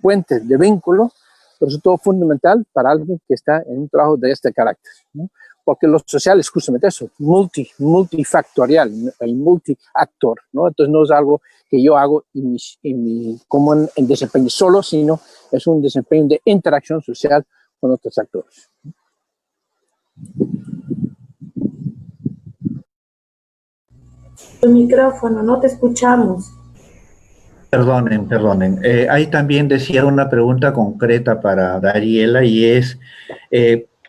puente de vínculo resultó fundamental para alguien que está en un trabajo de este carácter, ¿no? Porque lo social es justamente eso, multifactorial, el multiactor, ¿no? Entonces no es algo que yo hago como en desempeño solo, sino es un desempeño de interacción social con otros actores. Tu micrófono, no te escuchamos. Perdonen. Ahí también decía una pregunta concreta para Dariela, y es,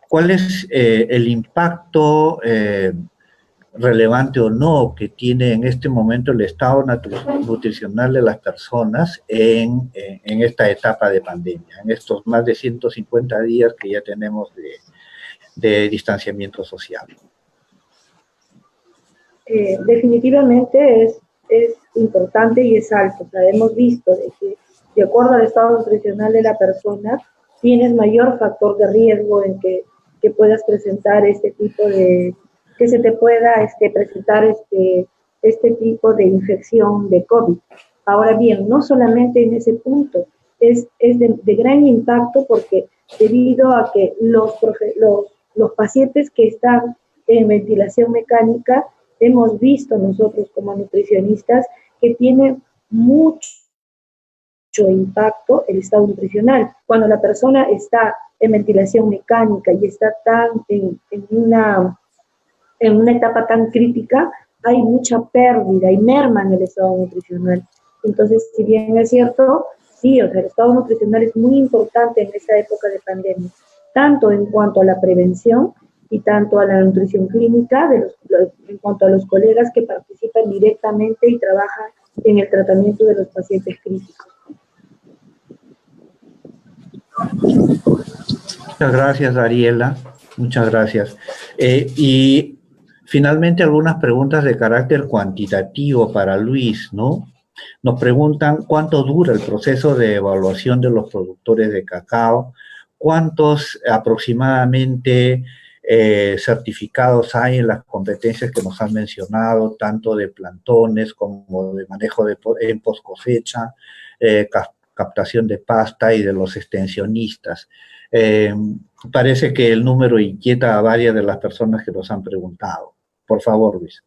¿cuál es el impacto relevante o no que tiene en este momento el estado nutricional de las personas en esta etapa de pandemia, en estos más de 150 días que ya tenemos de distanciamiento social? Definitivamente es importante y es alto. O sea, hemos visto de que de acuerdo al estado nutricional de la persona tienes mayor factor de riesgo en que puedas presentar este tipo de, que se te pueda presentar este tipo de infección de COVID. Ahora bien, no solamente en ese punto, es de gran impacto porque debido a que los pacientes que están en ventilación mecánica, hemos visto nosotros como nutricionistas que tiene mucho impacto el estado nutricional. Cuando la persona está en ventilación mecánica y está en una etapa tan crítica, hay mucha pérdida y merma en el estado nutricional. Entonces, si bien es cierto, sí, o sea, el estado nutricional es muy importante en esta época de pandemia, tanto en cuanto a la prevención y tanto a la nutrición clínica, en cuanto a los colegas que participan directamente y trabajan en el tratamiento de los pacientes críticos. Muchas gracias, Ariela. Muchas gracias. Y finalmente algunas preguntas de carácter cuantitativo para Luis, ¿no? Nos preguntan cuánto dura el proceso de evaluación de los productores de cacao, cuántos aproximadamente certificados hay en las competencias que nos han mencionado, tanto de plantones como de manejo en post cosecha, captación de pasta y de los extensionistas. Parece que el número inquieta a varias de las personas que nos han preguntado. Por favor, Luis.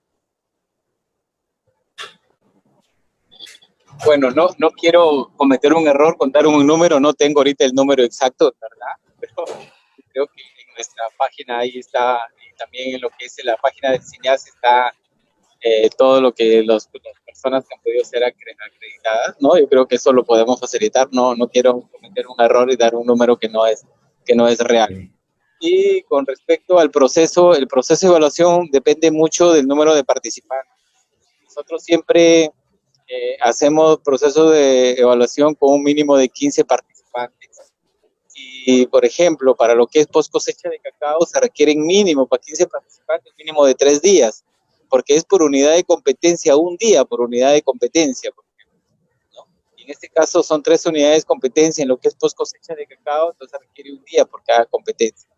Bueno, no quiero cometer un error con dar un número, no tengo ahorita el número exacto, ¿verdad? Pero creo que en nuestra página ahí está, y también en lo que es la página del CINEASE está todo lo que las personas que han podido ser acreditadas, ¿no? Yo creo que eso lo podemos facilitar, no quiero cometer un error y dar un número que no es real. Y con respecto al proceso, el proceso de evaluación depende mucho del número de participantes. Nosotros siempre hacemos proceso de evaluación con un mínimo de 15 participantes. Y, por ejemplo, para lo que es post cosecha de cacao, se requieren mínimo para 15 participantes, mínimo de 3 días, porque es por unidad de competencia, un día por unidad de competencia, por ejemplo, ¿no? Y en este caso son 3 unidades de competencia en lo que es post cosecha de cacao, entonces requiere un día por cada competencia.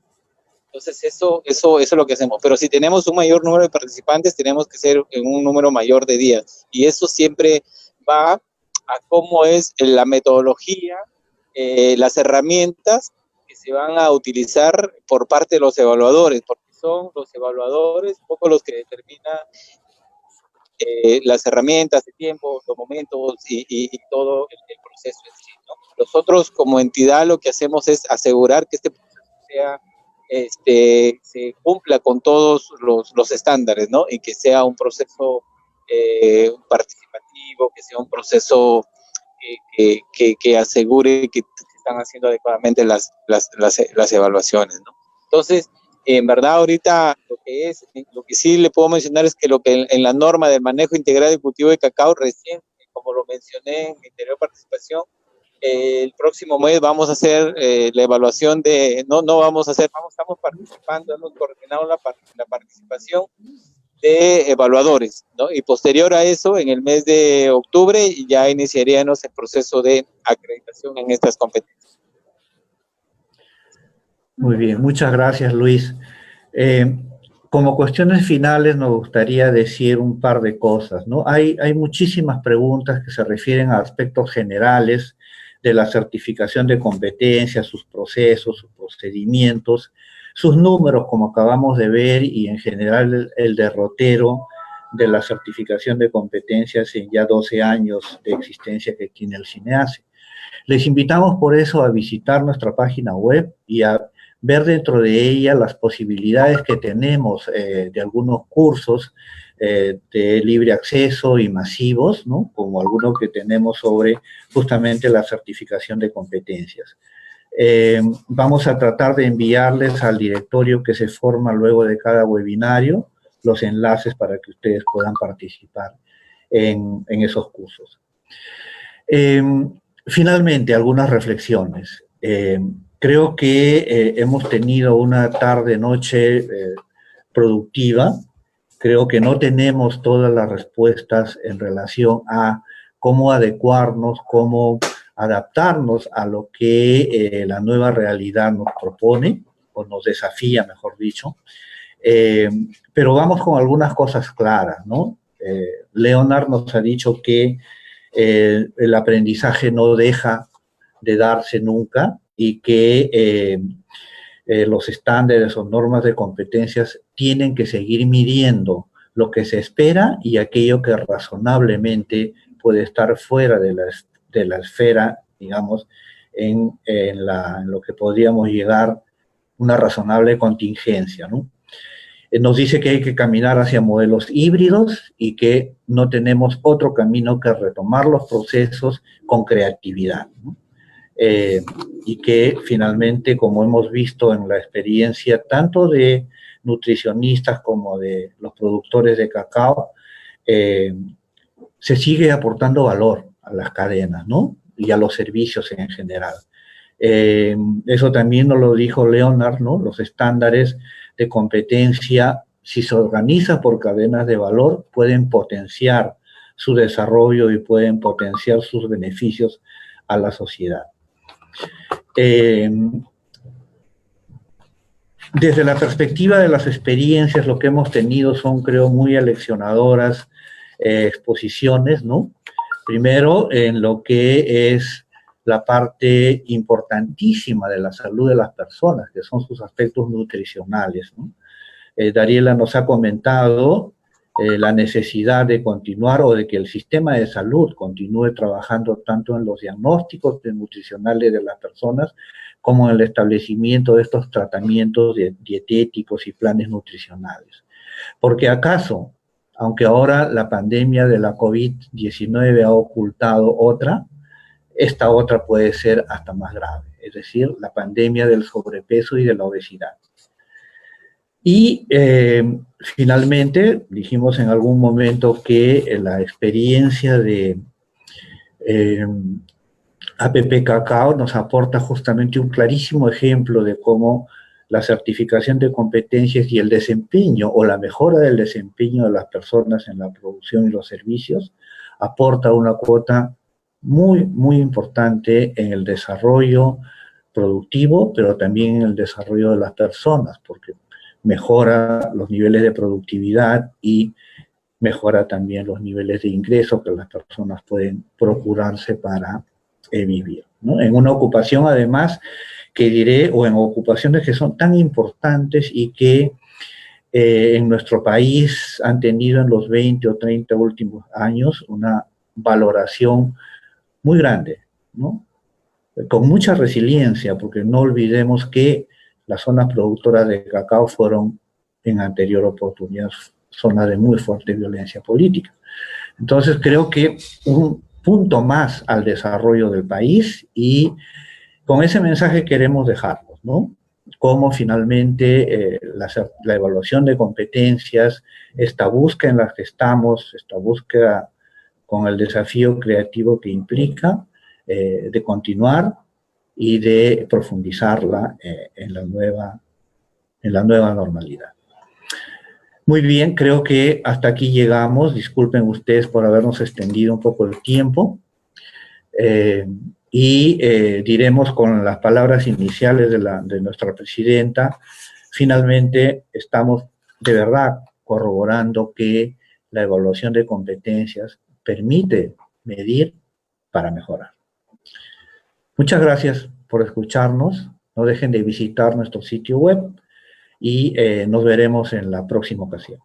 Entonces eso es lo que hacemos. Pero si tenemos un mayor número de participantes, tenemos que ser en un número mayor de días. Y eso siempre va a cómo es la metodología, las herramientas que se van a utilizar por parte de los evaluadores, porque son los evaluadores un poco los que determinan las herramientas, el tiempo, los momentos y todo el proceso en sí, ¿no? Nosotros como entidad lo que hacemos es asegurar que este proceso se cumpla con todos los estándares, ¿no? Y que sea un proceso participativo, que sea un proceso que asegure que están haciendo adecuadamente las evaluaciones, ¿no? Entonces, en verdad ahorita lo que sí le puedo mencionar es que lo que en la norma del manejo integral y cultivo de cacao recién, como lo mencioné en mi anterior participación, el próximo mes vamos a hacer la evaluación estamos participando, hemos coordinado la participación de evaluadores, ¿no? Y posterior a eso, en el mes de octubre, ya iniciaríamos el proceso de acreditación en estas competencias. Muy bien, muchas gracias, Luis. Como cuestiones finales nos gustaría decir un par de cosas, ¿no? Hay muchísimas preguntas que se refieren a aspectos generales de la certificación de competencias, sus procesos, sus procedimientos, sus números, como acabamos de ver, y en general el derrotero de la certificación de competencias en ya 12 años de existencia que tiene el CINEASE. Les invitamos por eso a visitar nuestra página web y a ver dentro de ella las posibilidades que tenemos de algunos cursos de libre acceso y masivos, ¿no? Como algunos que tenemos sobre justamente la certificación de competencias. Vamos a tratar de enviarles al directorio que se forma luego de cada webinario los enlaces para que ustedes puedan participar en esos cursos. Finalmente, algunas reflexiones. Creo que hemos tenido una tarde-noche productiva. Creo que no tenemos todas las respuestas en relación a cómo adecuarnos, cómo adaptarnos a lo que la nueva realidad nos propone, o nos desafía, mejor dicho. Pero vamos con algunas cosas claras, ¿no? Leonard nos ha dicho que el aprendizaje no deja de darse nunca y que los estándares o normas de competencias tienen que seguir midiendo lo que se espera y aquello que razonablemente puede estar fuera de la esfera, digamos, en lo que podríamos llegar una razonable contingencia, ¿no? Nos dice que hay que caminar hacia modelos híbridos y que no tenemos otro camino que retomar los procesos con creatividad, ¿no? Y que finalmente, como hemos visto en la experiencia tanto de nutricionistas como de los productores de cacao, se sigue aportando valor a las cadenas, ¿no? Y a los servicios en general. Eso también nos lo dijo Leonard, ¿no? Los estándares de competencia, si se organiza por cadenas de valor, pueden potenciar su desarrollo y pueden potenciar sus beneficios a la sociedad. Desde la perspectiva de las experiencias, lo que hemos tenido son, creo, muy aleccionadoras exposiciones, ¿no? Primero, en lo que es la parte importantísima de la salud de las personas, que son sus aspectos nutricionales, ¿no? Dariela nos ha comentado la necesidad de continuar o de que el sistema de salud continúe trabajando tanto en los diagnósticos nutricionales de las personas como en el establecimiento de estos tratamientos dietéticos y planes nutricionales. Porque acaso, aunque ahora la pandemia de la COVID-19 ha ocultado otra, esta otra puede ser hasta más grave, es decir, la pandemia del sobrepeso y de la obesidad. Y finalmente, dijimos en algún momento que la experiencia de APP Cacao nos aporta justamente un clarísimo ejemplo de cómo la certificación de competencias y el desempeño o la mejora del desempeño de las personas en la producción y los servicios aporta una cuota muy, muy importante en el desarrollo productivo, pero también en el desarrollo de las personas, porque mejora los niveles de productividad y mejora también los niveles de ingreso que las personas pueden procurarse para vivir, ¿no? En una ocupación, además, que diré, o en ocupaciones que son tan importantes y que en nuestro país han tenido en los 20 o 30 últimos años una valoración muy grande, ¿no? Con mucha resiliencia, porque no olvidemos que las zonas productoras de cacao fueron en anterior oportunidad zonas de muy fuerte violencia política. Entonces creo que un punto más al desarrollo del país y con ese mensaje queremos dejarlos, ¿no? Cómo finalmente la evaluación de competencias, esta búsqueda en la que estamos, esta búsqueda con el desafío creativo que implica, de continuar y de profundizarla en la nueva normalidad. Muy bien, creo que hasta aquí llegamos. Disculpen ustedes por habernos extendido un poco el tiempo. Diremos con las palabras iniciales de nuestra presidenta, finalmente estamos de verdad corroborando que la evaluación de competencias permite medir para mejorar. Muchas gracias por escucharnos. No dejen de visitar nuestro sitio web y nos veremos en la próxima ocasión.